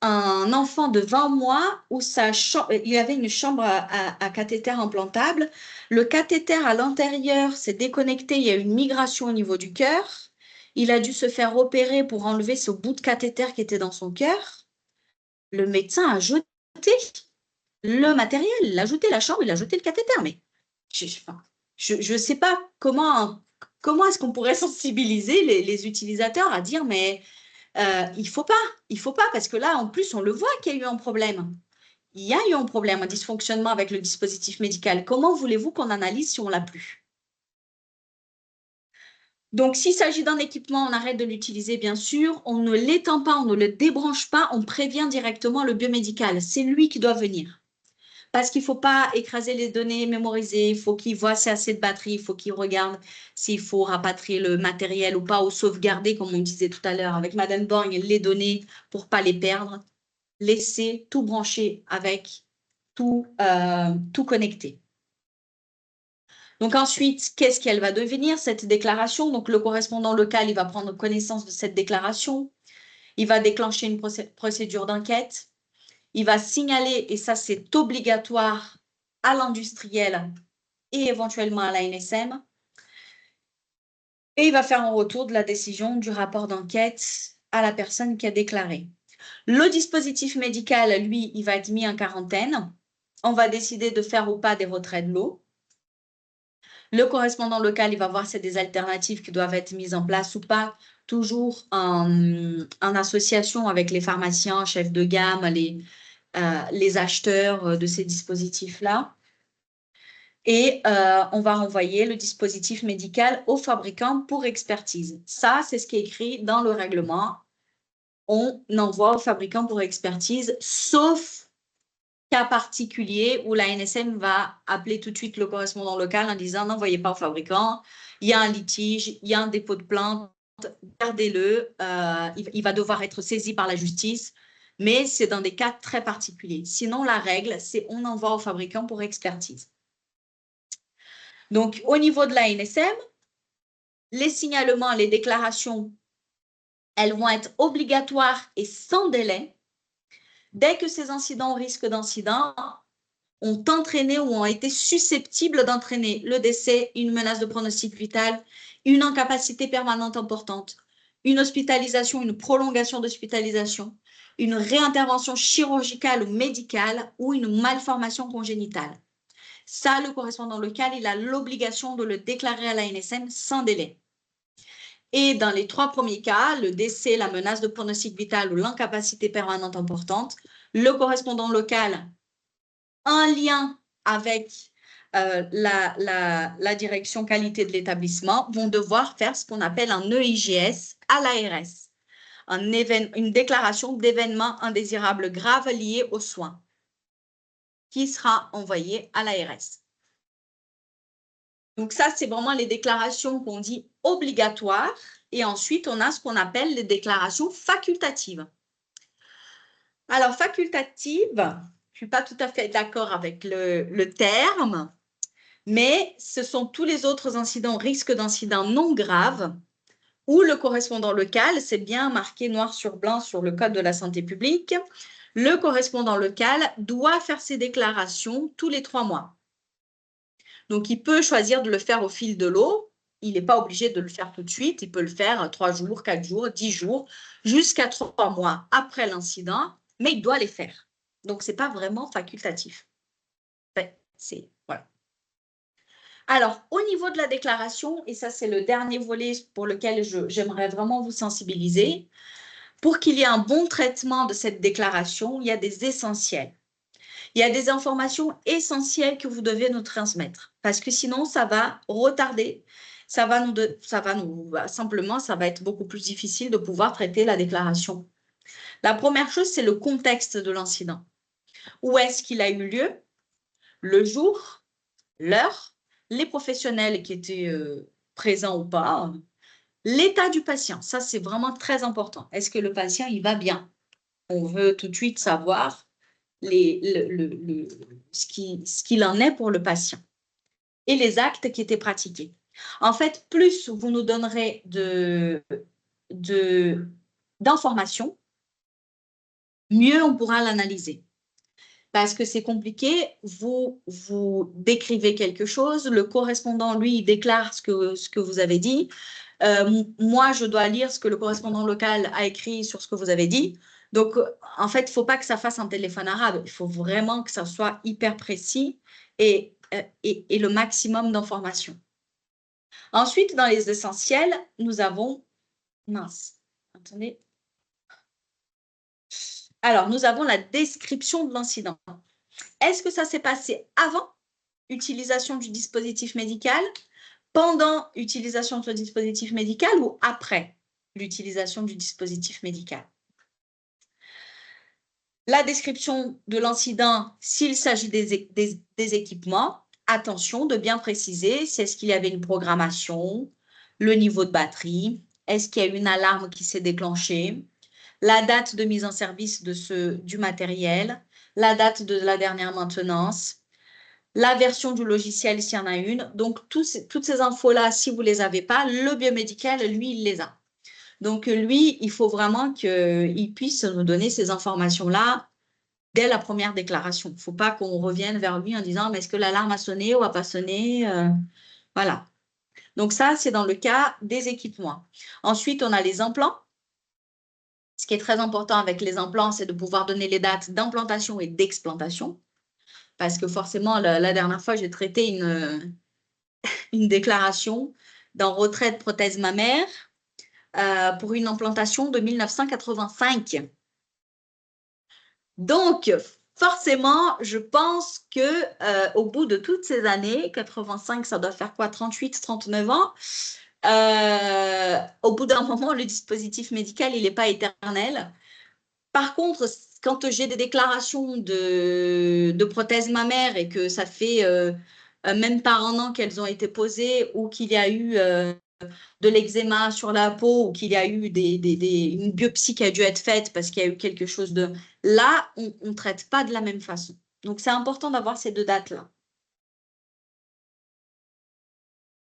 un enfant de 20 mois où il y avait une chambre à cathéter implantable. Le cathéter à l'intérieur s'est déconnecté, il y a eu une migration au niveau du cœur. Il a dû se faire opérer pour enlever ce bout de cathéter qui était dans son cœur. Le médecin a jeté le matériel, il a jeté la chambre, il a jeté le cathéter. Mais je ne sais pas comment est-ce qu'on pourrait sensibiliser les utilisateurs à dire mais il faut pas parce que là en plus on le voit qu'il y a eu un problème. Il y a eu un problème, un dysfonctionnement avec le dispositif médical. Comment voulez-vous qu'on analyse si on l'a plus? Donc, s'il s'agit d'un équipement, on arrête de l'utiliser, bien sûr. On ne l'étend pas, on ne le débranche pas, on prévient directement le biomédical. C'est lui qui doit venir. Parce qu'il ne faut pas écraser les données mémorisées, il faut qu'il voit si assez de batterie, il faut qu'il regarde s'il faut rapatrier le matériel ou pas, ou sauvegarder, comme on disait tout à l'heure avec Madame Borgne, les données pour ne pas les perdre. Laisser tout brancher avec tout connecté. Donc ensuite, qu'est-ce qu'elle va devenir, cette déclaration? Donc le correspondant local, il va prendre connaissance de cette déclaration. Il va déclencher une procédure d'enquête. Il va signaler, et ça c'est obligatoire, à l'industriel et éventuellement à l'ANSM. Et il va faire un retour de la décision du rapport d'enquête à la personne qui a déclaré. Le dispositif médical, lui, il va être mis en quarantaine. On va décider de faire ou pas des retraits de l'eau. Le correspondant local, il va voir si c'est des alternatives qui doivent être mises en place ou pas, toujours en association avec les pharmaciens, chefs de gamme, les acheteurs de ces dispositifs-là. Et on va renvoyer le dispositif médical au fabricant pour expertise. Ça, c'est ce qui est écrit dans le règlement. On envoie au fabricant pour expertise, sauf cas particulier où la NSM va appeler tout de suite le correspondant local en disant n'envoyez pas au fabricant, il y a un litige, il y a un dépôt de plainte, gardez-le, il va devoir être saisi par la justice, mais c'est dans des cas très particuliers. Sinon, la règle, c'est on envoie au fabricant pour expertise. Donc, au niveau de la NSM, Les signalements, les déclarations, elles vont être obligatoires et sans délai. Dès que ces incidents ou risques d'incident ont entraîné ou ont été susceptibles d'entraîner le décès, une menace de pronostic vital, une incapacité permanente importante, une hospitalisation, une prolongation d'hospitalisation, une réintervention chirurgicale ou médicale ou une malformation congénitale. Ça, le correspondant local, il a l'obligation de le déclarer à l'ANSM sans délai. Et dans les 3 premiers cas, le décès, la menace de pronostic vital ou l'incapacité permanente importante, le correspondant local, en lien avec la direction qualité de l'établissement, vont devoir faire ce qu'on appelle un EIGS à l'ARS, une déclaration d'événement indésirable grave lié aux soins, qui sera envoyée à l'ARS. Donc ça, c'est vraiment les déclarations qu'on dit obligatoires. Et ensuite, on a ce qu'on appelle les déclarations facultatives. Alors, facultative, je ne suis pas tout à fait d'accord avec le terme, mais ce sont tous les autres incidents, risques d'incidents non graves, où le correspondant local, c'est bien marqué noir sur blanc sur le Code de la santé publique, le correspondant local doit faire ses déclarations tous les 3 mois. Donc, il peut choisir de le faire au fil de l'eau. Il n'est pas obligé de le faire tout de suite. Il peut le faire 3 jours, 4 jours, 10 jours, jusqu'à 3 mois après l'incident, mais il doit les faire. Donc, ce n'est pas vraiment facultatif. Enfin, voilà. Alors, au niveau de la déclaration, et ça, c'est le dernier volet pour lequel j'aimerais vraiment vous sensibiliser, pour qu'il y ait un bon traitement de cette déclaration, il y a des essentiels. Il y a des informations essentielles que vous devez nous transmettre parce que sinon, ça va retarder, simplement, ça va être beaucoup plus difficile de pouvoir traiter la déclaration. La première chose, c'est le contexte de l'incident. Où est-ce qu'il a eu lieu? Le jour, l'heure, les professionnels qui étaient présents ou pas, l'état du patient. Ça, c'est vraiment très important. Est-ce que le patient, il va bien? On veut tout de suite savoir ce qu'il en est pour le patient et les actes qui étaient pratiqués. En fait, plus vous nous donnerez d'informations, mieux on pourra l'analyser. Parce que c'est compliqué, vous décrivez quelque chose, le correspondant, lui, il déclare ce que vous avez dit. Moi, je dois lire ce que le correspondant local a écrit sur ce que vous avez dit. Donc, en fait, il ne faut pas que ça fasse un téléphone arabe. Il faut vraiment que ça soit hyper précis et le maximum d'informations. Ensuite, dans les essentiels, nous avons… Mince, attendez. Alors, nous avons la description de l'incident. Est-ce que ça s'est passé avant utilisation du dispositif médical, pendant utilisation de ce dispositif médical ou après l'utilisation du dispositif médical? La description de l'incident, s'il s'agit des équipements, attention de bien préciser si est-ce qu'il y avait une programmation, le niveau de batterie, est-ce qu'il y a une alarme qui s'est déclenchée, la date de mise en service du matériel, la date de la dernière maintenance, la version du logiciel s'il y en a une. Donc, toutes ces infos-là, si vous ne les avez pas, le biomédical, lui, il les a. Donc, lui, il faut vraiment qu'il puisse nous donner ces informations-là dès la première déclaration. Il ne faut pas qu'on revienne vers lui en disant « mais est-ce que l'alarme a sonné ou n'a pas sonné ?» Voilà. Donc, ça, c'est dans le cas des équipements. Ensuite, on a les implants. Ce qui est très important avec les implants, c'est de pouvoir donner les dates d'implantation et d'explantation. Parce que forcément, la dernière fois, j'ai traité une déclaration d'un retrait de prothèse mammaire pour une implantation de 1985. Donc, forcément, je pense qu'au bout de toutes ces années, 85, ça doit faire quoi, 38, 39 ans, au bout d'un moment, le dispositif médical, il n'est pas éternel. Par contre, quand j'ai des déclarations de prothèses mammaires et que ça fait même pas 1 an qu'elles ont été posées ou qu'il y a eu de l'eczéma sur la peau ou qu'il y a eu une biopsie qui a dû être faite parce qu'il y a eu quelque chose de… Là, on ne traite pas de la même façon. Donc, c'est important d'avoir ces 2 dates-là.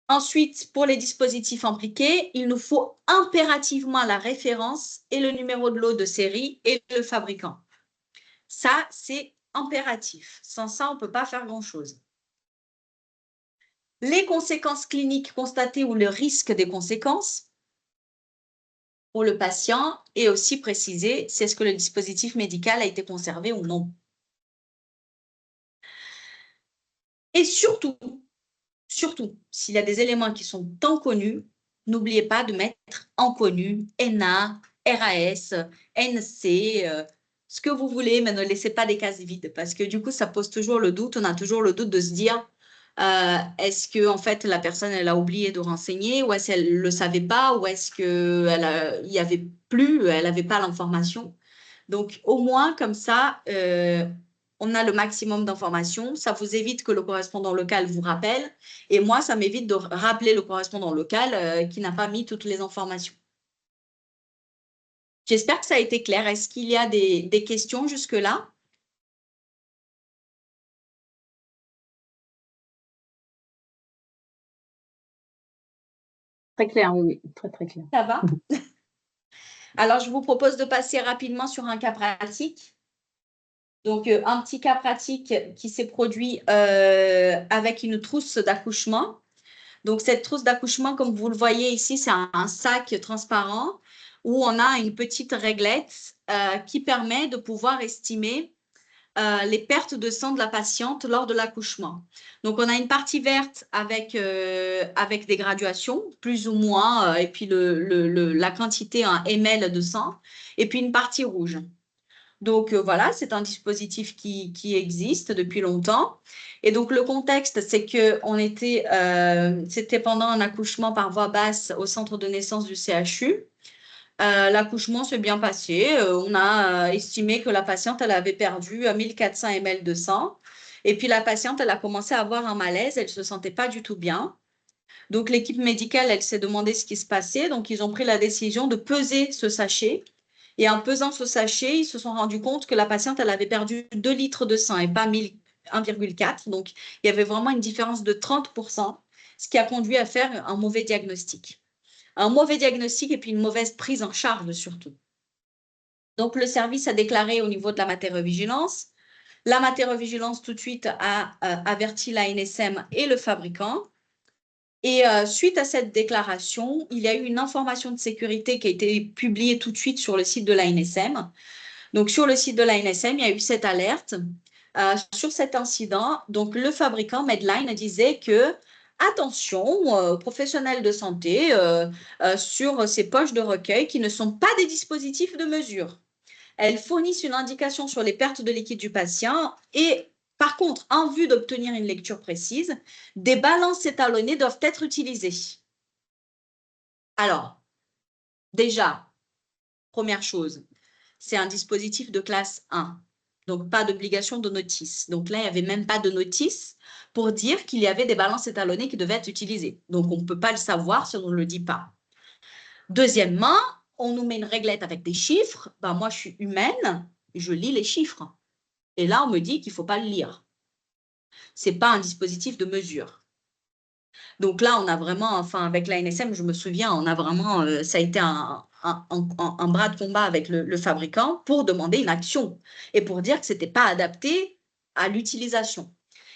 Ensuite, pour les dispositifs impliqués, il nous faut impérativement la référence et le numéro de lot de série et le fabricant. Ça, c'est impératif. Sans ça, on ne peut pas faire grand-chose. Les conséquences cliniques constatées ou le risque des conséquences pour le patient est aussi précisé, c'est ce que le dispositif médical a été conservé ou non. Et surtout, s'il y a des éléments qui sont inconnus, n'oubliez pas de mettre inconnu, NA, RAS, NC, ce que vous voulez, mais ne laissez pas des cases vides parce que du coup, ça pose toujours le doute. On a toujours le doute de se dire, est-ce que en fait la personne elle a oublié de renseigner ou est-ce qu'elle le savait pas ou est-ce que il y avait plus, elle n'avait pas l'information. Donc au moins comme ça, on a le maximum d'informations. Ça vous évite que le correspondant local vous rappelle et moi ça m'évite de rappeler le correspondant local qui n'a pas mis toutes les informations. J'espère que ça a été clair. Est-ce qu'il y a des questions jusque-là? Très clair, oui, très, très clair. Ça va? Alors, je vous propose de passer rapidement sur un cas pratique. Donc, un petit cas pratique qui s'est produit avec une trousse d'accouchement. Donc, cette trousse d'accouchement, comme vous le voyez ici, c'est un sac transparent où on a une petite réglette qui permet de pouvoir estimer les pertes de sang de la patiente lors de l'accouchement. Donc, on a une partie verte avec des graduations, plus ou moins, et puis la quantité en ml de sang, et puis une partie rouge. Donc, voilà, c'est un dispositif qui existe depuis longtemps. Et donc, le contexte, c'est que c'était pendant un accouchement par voie basse au centre de naissance du CHU. L'accouchement s'est bien passé. On a estimé que la patiente, elle avait perdu 1400 ml de sang. Et puis, la patiente, elle a commencé à avoir un malaise. Elle ne se sentait pas du tout bien. Donc, l'équipe médicale, elle s'est demandé ce qui se passait. Donc, ils ont pris la décision de peser ce sachet. Et en pesant ce sachet, ils se sont rendus compte que la patiente, elle avait perdu 2 litres de sang et pas 1,4. Donc, il y avait vraiment une différence de 30%, ce qui a conduit à faire un mauvais diagnostic. Un mauvais diagnostic et puis une mauvaise prise en charge surtout. Donc, le service a déclaré au niveau de la matérovigilance. La matérovigilance tout de suite a averti l'ANSM et le fabricant. Et suite à cette déclaration, il y a eu une information de sécurité qui a été publiée tout de suite sur le site de l'ANSM. Donc, sur le site de l'ANSM, il y a eu cette alerte sur cet incident. Donc, le fabricant Medline disait que attention, professionnels de santé, sur ces poches de recueil qui ne sont pas des dispositifs de mesure. Elles fournissent une indication sur les pertes de liquide du patient et, par contre, en vue d'obtenir une lecture précise, des balances étalonnées doivent être utilisées. Alors, déjà, première chose, c'est un dispositif de classe 1. Donc, pas d'obligation de notice. Donc là, il n'y avait même pas de notice pour dire qu'il y avait des balances étalonnées qui devaient être utilisées. Donc, on ne peut pas le savoir si on ne le dit pas. Deuxièmement, on nous met une réglette avec des chiffres. Ben, moi, je suis humaine, je lis les chiffres. Et là, on me dit qu'il ne faut pas le lire. Ce n'est pas un dispositif de mesure. Donc là, on a vraiment, enfin, avec l'ANSM, je me souviens, on a vraiment, ça a été un bras de combat avec le fabricant pour demander une action et pour dire que ce n'était pas adapté à l'utilisation.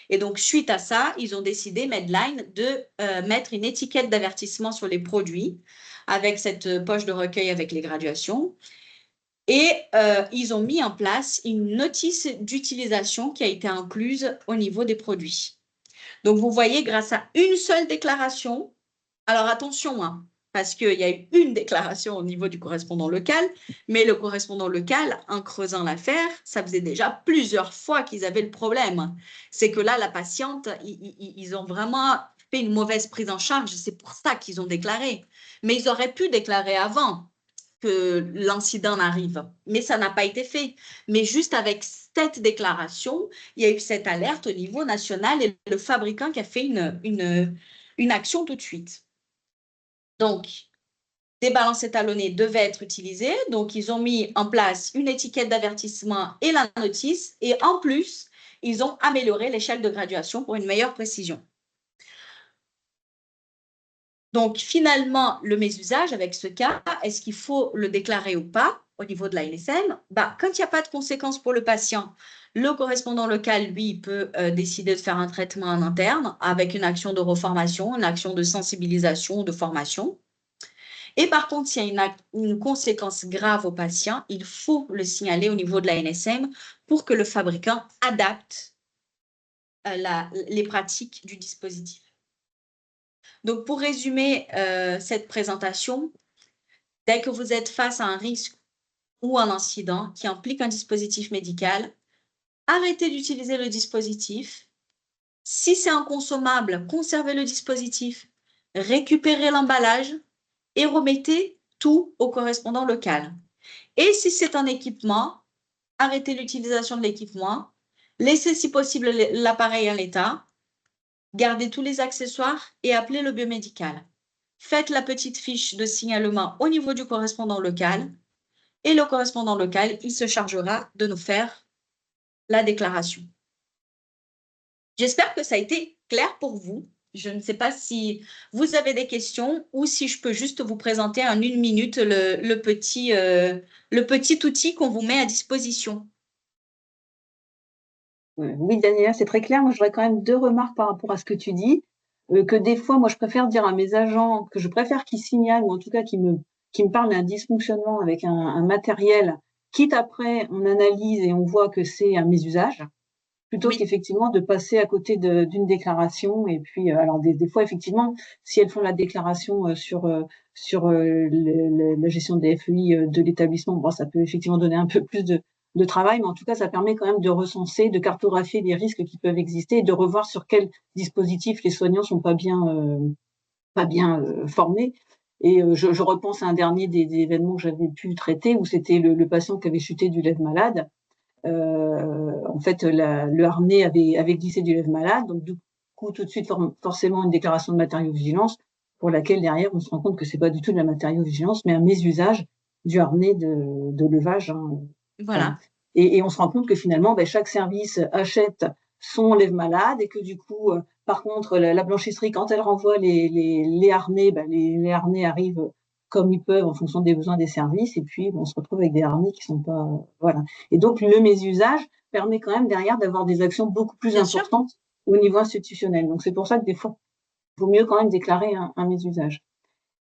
Et donc, suite à ça, ils ont décidé, Medline, de mettre une étiquette d'avertissement sur les produits avec cette poche de recueil avec les graduations. Et ils ont mis en place une notice d'utilisation qui a été incluse au niveau des produits. Donc, vous voyez, grâce à une seule déclaration, alors attention, hein, parce qu'il y a eu une déclaration au niveau du correspondant local, mais le correspondant local, en creusant l'affaire, ça faisait déjà plusieurs fois qu'ils avaient le problème. C'est que là, la patiente, ils ont vraiment fait une mauvaise prise en charge, c'est pour ça qu'ils ont déclaré. Mais ils auraient pu déclarer avant que l'incident n'arrive, mais ça n'a pas été fait. Mais juste avec cette déclaration, il y a eu cette alerte au niveau national et le fabricant qui a fait une action tout de suite. Donc, des balances étalonnées devaient être utilisées. Donc, ils ont mis en place une étiquette d'avertissement et la notice. Et en plus, ils ont amélioré l'échelle de graduation pour une meilleure précision. Donc, finalement, le mésusage avec ce cas, est-ce qu'il faut le déclarer ou pas au niveau de l'ANSM? Quand il n'y a pas de conséquences pour le patient, le correspondant local, lui, peut décider de faire un traitement en interne avec une action de reformation, une action de sensibilisation, de formation. Et par contre, s'il y a une conséquence grave au patient, il faut le signaler au niveau de l'ANSM pour que le fabricant adapte les pratiques du dispositif. Donc, pour résumer cette présentation, dès que vous êtes face à un risque ou un incident qui implique un dispositif médical, arrêtez d'utiliser le dispositif. Si c'est inconsommable, conservez le dispositif, récupérez l'emballage et remettez tout au correspondant local. Et si c'est un équipement, arrêtez l'utilisation de l'équipement, laissez si possible l'appareil en l'état, gardez tous les accessoires et appelez le biomédical. Faites la petite fiche de signalement au niveau du correspondant local et le correspondant local, il se chargera de nous faire la déclaration. J'espère que ça a été clair pour vous. Je ne sais pas si vous avez des questions ou si je peux juste vous présenter en 1 minute le petit outil qu'on vous met à disposition. Oui, Daniela, c'est très clair. Moi, j'aurais quand même 2 remarques par rapport à ce que tu dis. Que des fois, moi, je préfère dire à mes agents que je préfère qu'ils signalent ou en tout cas qu'ils me parlent d'un dysfonctionnement avec un matériel, quitte après on analyse et on voit que c'est un mésusage, plutôt Oui. qu'effectivement de passer à côté d'une déclaration. Et puis, alors des fois, effectivement, si elles font la déclaration sur la gestion des FEI de l'établissement, bon, ça peut effectivement donner un peu plus de travail, mais en tout cas, ça permet quand même de recenser, de cartographier les risques qui peuvent exister et de revoir sur quel dispositif les soignants sont pas bien formés. Et je repense à un dernier des événements que j'avais pu traiter où c'était le patient qui avait chuté du lève-malade. En fait, le harnais avait glissé du lève-malade, donc du coup, tout de suite, forcément, une déclaration de matériaux-vigilance pour laquelle, derrière, on se rend compte que c'est pas du tout de la matériaux-vigilance, mais un mésusage du harnais de levage. Voilà. Et on se rend compte que finalement, chaque service achète son lève-malade et que du coup, par contre, la blanchisserie, quand elle renvoie les harnais, les harnais arrivent comme ils peuvent en fonction des besoins des services. Et puis, on se retrouve avec des harnais qui sont pas, voilà. Et donc, le mésusage permet quand même derrière d'avoir des actions beaucoup plus importantes au niveau institutionnel. Donc, c'est pour ça que des fois, il vaut mieux quand même déclarer un mésusage.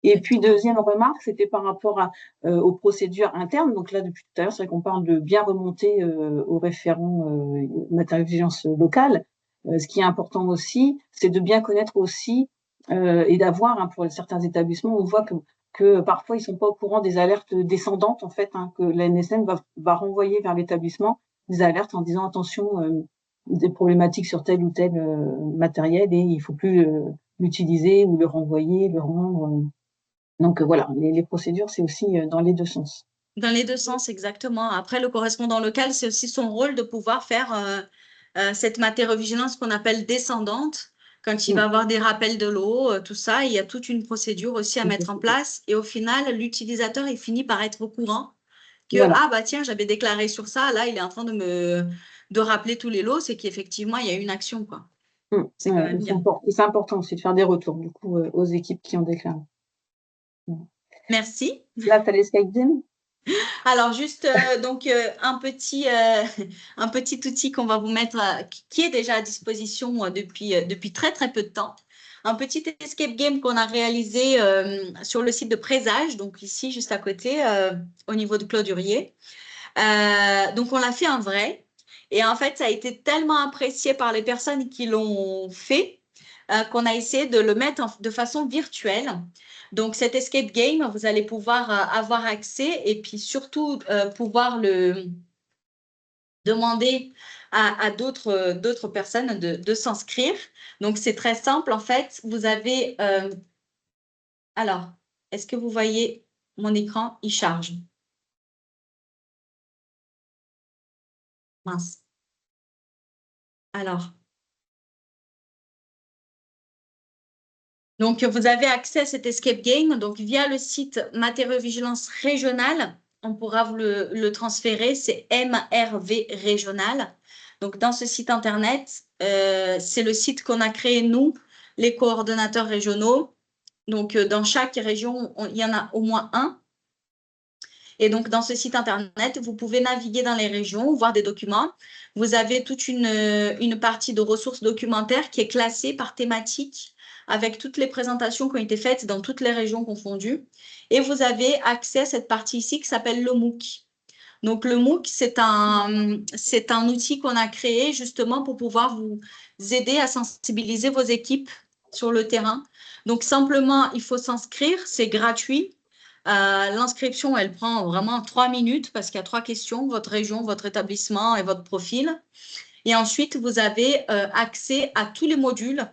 Et puis, deuxième remarque, c'était par rapport aux procédures internes. Donc là, depuis tout à l'heure, c'est vrai qu'on parle de bien remonter au référent matériaux-vigilance locale. Ce qui est important aussi, c'est de bien connaître aussi et d'avoir, pour certains établissements, on voit que parfois, ils sont pas au courant des alertes descendantes, en fait, que l'ANSM va renvoyer vers l'établissement des alertes en disant attention, des problématiques sur tel ou tel matériel et il faut plus l'utiliser ou le renvoyer, le rendre. Donc voilà, les procédures, c'est aussi dans les 2 sens. Dans les 2 sens, exactement. Après, le correspondant local, c'est aussi son rôle de pouvoir faire cette matériaux-vigilance qu'on appelle descendante. Quand il va avoir des rappels de l'eau, tout ça, il y a toute une procédure aussi à mettre en place. Et au final, l'utilisateur, il finit par être au courant que, Voilà. tiens, j'avais déclaré sur ça, là, il est en train de rappeler tous les lots, c'est qu'effectivement, il y a une action, quoi. C'est quand même bien. C'est important aussi de faire des retours, du coup, aux équipes qui ont déclaré. Merci. Là, tu as l'Escape Game. Alors, juste donc un petit outil qu'on va vous mettre, qui est déjà à disposition depuis très, très peu de temps. Un petit escape game qu'on a réalisé sur le site de Présage, donc ici, juste à côté, au niveau de Clodurier. Donc, on l'a fait en vrai. Et en fait, ça a été tellement apprécié par les personnes qui l'ont fait qu'on a essayé de le mettre de façon virtuelle. Donc, cet escape game, vous allez pouvoir avoir accès et puis surtout pouvoir le demander à d'autres personnes de s'inscrire. Donc, c'est très simple. En fait, vous avez… alors, est-ce que vous voyez mon écran? Il charge. Mince. Alors… Donc, vous avez accès à cet escape game. Donc, via le site Matériaux-Vigilance Régionale, on pourra vous le transférer. C'est MRV Régional. Donc, dans ce site Internet, c'est le site qu'on a créé, nous, les coordonnateurs régionaux. Donc, dans chaque région, il y en a au moins un. Et donc, dans ce site Internet, vous pouvez naviguer dans les régions, voir des documents. Vous avez toute une partie de ressources documentaires qui est classée par thématique avec toutes les présentations qui ont été faites dans toutes les régions confondues. Et vous avez accès à cette partie ici qui s'appelle le MOOC. Donc, le MOOC, c'est un outil qu'on a créé justement pour pouvoir vous aider à sensibiliser vos équipes sur le terrain. Donc, simplement, il faut s'inscrire, c'est gratuit. L'inscription, elle prend vraiment 3 minutes parce qu'il y a 3 questions, votre région, votre établissement et votre profil. Et ensuite, vous avez accès à tous les modules.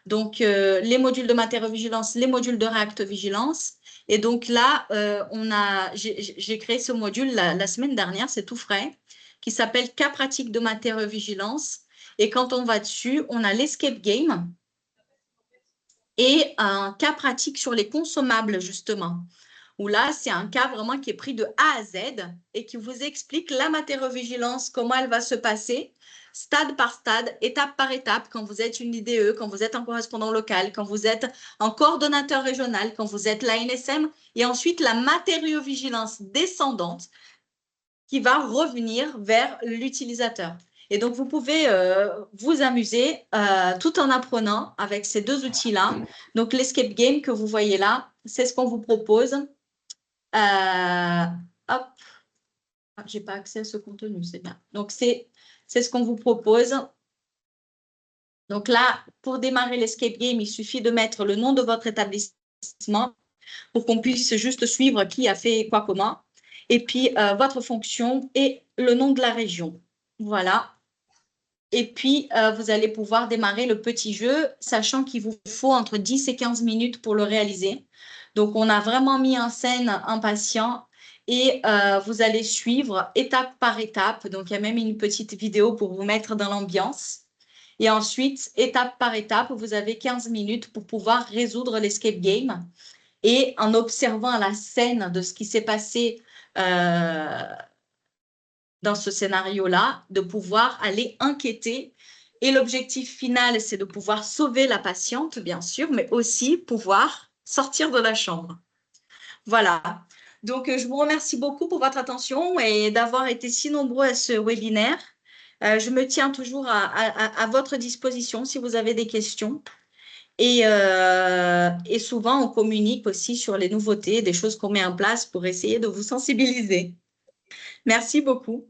Donc, les modules de matériovigilance, les modules de réactovigilance. Et donc là, j'ai créé ce module la semaine dernière, c'est tout frais, qui s'appelle Cas pratique de matériovigilance. Et quand on va dessus, on a l'escape game et un cas pratique sur les consommables, justement. Où là, c'est un cas vraiment qui est pris de A à Z et qui vous explique la matériovigilance, comment elle va se passer, stade par stade, étape par étape, quand vous êtes une IDE, quand vous êtes un correspondant local, quand vous êtes un coordonnateur régional, quand vous êtes l'ANSM, et ensuite la matériovigilance descendante qui va revenir vers l'utilisateur. Et donc, vous pouvez vous amuser tout en apprenant avec ces deux outils-là. Donc, l'escape game que vous voyez là, c'est ce qu'on vous propose. Hop, j'ai pas accès à ce contenu, c'est bien. Donc, c'est ce qu'on vous propose. Donc là, pour démarrer l'escape game, il suffit de mettre le nom de votre établissement pour qu'on puisse juste suivre qui a fait quoi, comment. Et puis, votre fonction et le nom de la région. Voilà. Et puis, vous allez pouvoir démarrer le petit jeu, sachant qu'il vous faut entre 10 et 15 minutes pour le réaliser. Donc, on a vraiment mis en scène un patient et vous allez suivre étape par étape. Donc, il y a même une petite vidéo pour vous mettre dans l'ambiance. Et ensuite, étape par étape, vous avez 15 minutes pour pouvoir résoudre l'escape game. Et en observant la scène de ce qui s'est passé dans ce scénario-là, de pouvoir aller enquêter. Et l'objectif final, c'est de pouvoir sauver la patiente, bien sûr, mais aussi pouvoir sortir de la chambre. Voilà. Donc, je vous remercie beaucoup pour votre attention et d'avoir été si nombreux à ce webinaire. Je me tiens toujours à votre disposition si vous avez des questions. Et souvent, on communique aussi sur les nouveautés, des choses qu'on met en place pour essayer de vous sensibiliser. Merci beaucoup.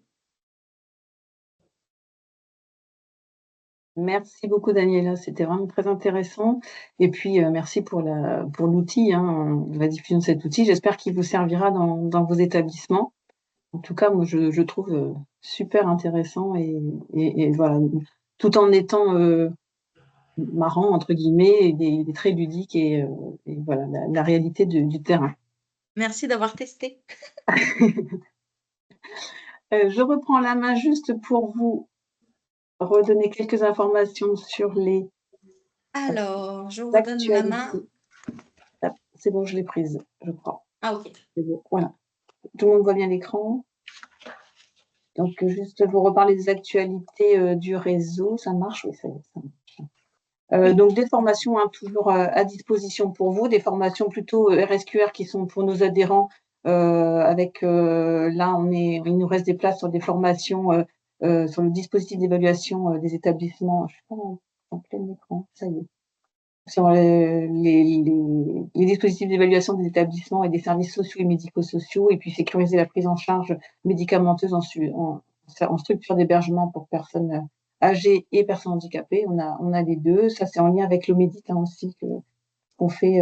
Merci beaucoup, Daniela. C'était vraiment très intéressant. Et puis, merci pour l'outil, la diffusion de cet outil. J'espère qu'il vous servira dans vos établissements. En tout cas, moi, je trouve super intéressant et voilà, tout en étant marrant, entre guillemets, et des traits ludiques et voilà, la réalité du terrain. Merci d'avoir testé. Je reprends la main juste pour vous redonner quelques informations sur les Alors, je vous redonne la main. C'est bon, je l'ai prise, je crois. Ah, ok. C'est bon, voilà. Tout le monde voit bien l'écran. Donc, juste vous reparler des actualités du réseau. Ça marche? Oui, ça marche. Donc, des formations toujours à disposition pour vous, des formations plutôt RSQR qui sont pour nos adhérents. Là, il nous reste des places sur des formations sur le dispositif d'évaluation des établissements. Je suis pas en plein écran, ça y est. Sur les dispositifs d'évaluation des établissements et des services sociaux et médico-sociaux, et puis sécuriser la prise en charge médicamenteuse en structure d'hébergement pour personnes âgées et personnes handicapées. On a les deux. Ça, c'est en lien avec l'Omédit aussi qu'on fait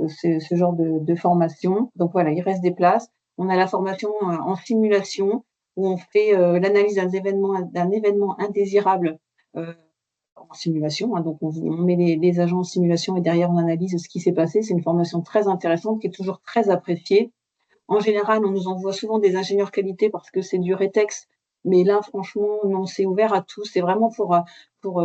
ce genre de formation. Donc voilà, il reste des places. On a la formation en simulation où on fait l'analyse d'un événement indésirable en simulation. Donc, on met les agents en simulation et derrière, on analyse ce qui s'est passé. C'est une formation très intéressante qui est toujours très appréciée. En général, on nous envoie souvent des ingénieurs qualité parce que c'est du rétex. Mais là, franchement, non, c'est ouvert à tous. C'est vraiment pour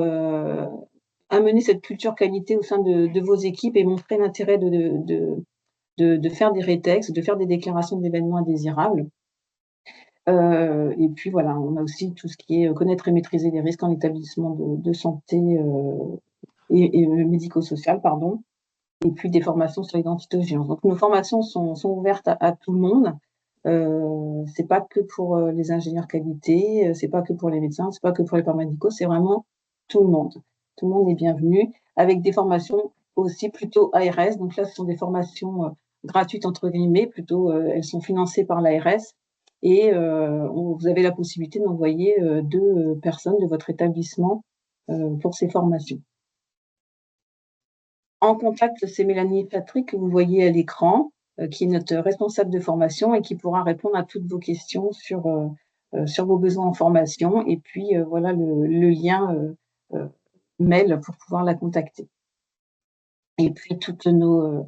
amener cette culture qualité au sein de vos équipes et montrer l'intérêt de faire des rétex, de faire des déclarations d'événements indésirables. Et puis voilà, on a aussi tout ce qui est connaître et maîtriser les risques en établissement de santé et médico-social, pardon. et puis des formations sur l'identité-vigilance. Donc, nos formations sont ouvertes à tout le monde. C'est pas que pour les ingénieurs qualité, c'est pas que pour les médecins, c'est pas que pour les paramédicaux, c'est vraiment tout le monde. Tout le monde est bienvenu, avec des formations aussi plutôt ARS. Donc là, ce sont des formations gratuites entre guillemets, plutôt elles sont financées par l'ARS et vous avez la possibilité d'envoyer 2 personnes de votre établissement pour ces formations. En contact, c'est Mélanie Patry que vous voyez à l'écran, qui est notre responsable de formation et qui pourra répondre à toutes vos questions sur vos besoins en formation et puis voilà le lien mail pour pouvoir la contacter. Et puis toutes nos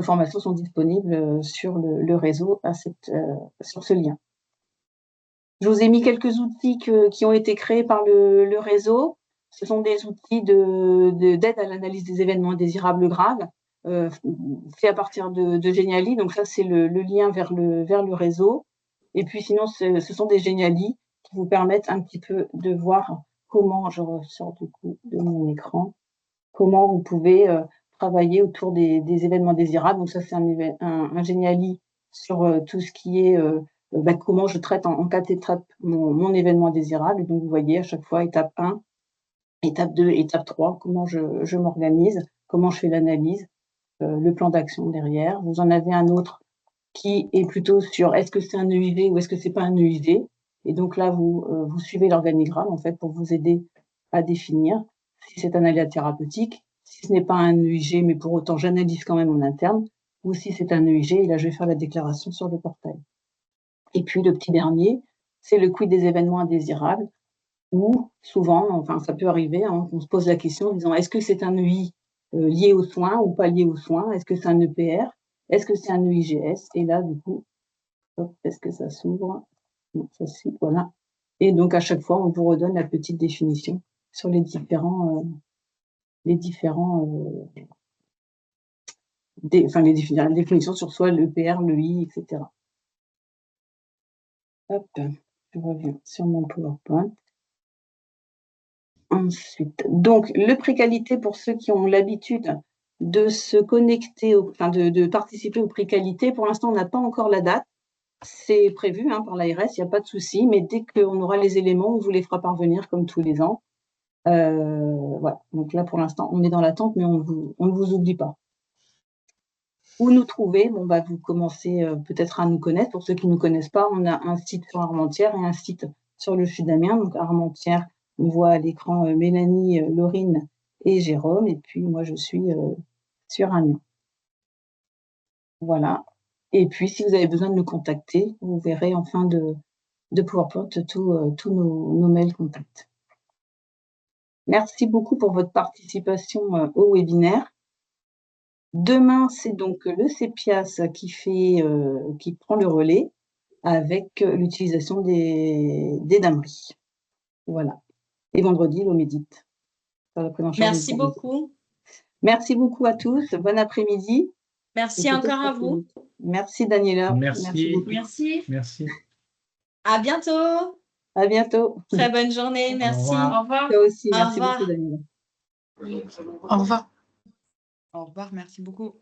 formations sont disponibles sur le réseau sur ce lien. Je vous ai mis quelques outils qui ont été créés par le réseau. Ce sont des outils d'aide à l'analyse des événements indésirables graves, faits à partir de Geniali. Donc ça, c'est le lien vers le réseau. Et puis sinon, ce sont des Geniali qui vous permettent un petit peu de voir comment, je ressors du coup de mon écran, comment vous pouvez travailler autour des événements désirables. Donc ça, c'est un Geniali sur tout ce qui est comment je traite en 4 étapes mon événement désirable. Et donc, vous voyez à chaque fois, étape 1, étape 2, étape 3, comment je m'organise, comment je fais l'analyse, le plan d'action derrière. Vous en avez un autre qui est plutôt sur est-ce que c'est un EIV ou est-ce que c'est pas un EIV. Et donc là, vous suivez l'organigramme, en fait, pour vous aider à définir si c'est un aléa thérapeutique, si ce n'est pas un EIG, mais pour autant, j'analyse quand même en interne, ou si c'est un EIG, et là, je vais faire la déclaration sur le portail. Et puis, le petit dernier, c'est le quid des événements indésirables, où souvent, enfin, ça peut arriver, hein, on se pose la question en disant est-ce que c'est un EI lié aux soins ou pas lié aux soins? Est-ce que c'est un EPR? Est-ce que c'est un EIGS? Et là, du coup, hop, est-ce que ça s'ouvre? Non, ça s'ouvre, voilà. Et donc, à chaque fois, on vous redonne la petite définition sur la définition sur soit l'EPR, l'EI, etc. Hop, je reviens sur mon PowerPoint. Ensuite, donc le pré-qualité pour ceux qui ont l'habitude de se connecter, de participer au pré-qualité. Pour l'instant, on n'a pas encore la date. C'est prévu par l'ARS, il n'y a pas de souci, mais dès qu'on aura les éléments, on vous les fera parvenir comme tous les ans. Voilà. Donc là, pour l'instant, on est dans l'attente, mais on ne vous oublie pas. Où nous trouver? Vous commencez peut-être à nous connaître. Pour ceux qui ne nous connaissent pas, on a un site sur Armentières et un site sur le Sud-Amiens. Donc Armentières, on voit à l'écran Mélanie, Laurine et Jérôme. Et puis moi, je suis sur Amiens. Voilà. Et puis, si vous avez besoin de nous contacter, vous verrez en fin de PowerPoint tous nos mails contacts. Merci beaucoup pour votre participation au webinaire. Demain, c'est donc le CEPIAS qui prend le relais avec l'utilisation des dameries. Voilà. Et vendredi, l'Omédite. Merci beaucoup. Merci beaucoup à tous. Bon après-midi. Merci encore à vous. Merci Daniela. Merci. Merci. Merci. À bientôt. À bientôt. Très bonne journée. Merci. Au revoir. Toi aussi. Au Merci revoir. beaucoup Daniela. Au revoir. Au revoir. Merci beaucoup.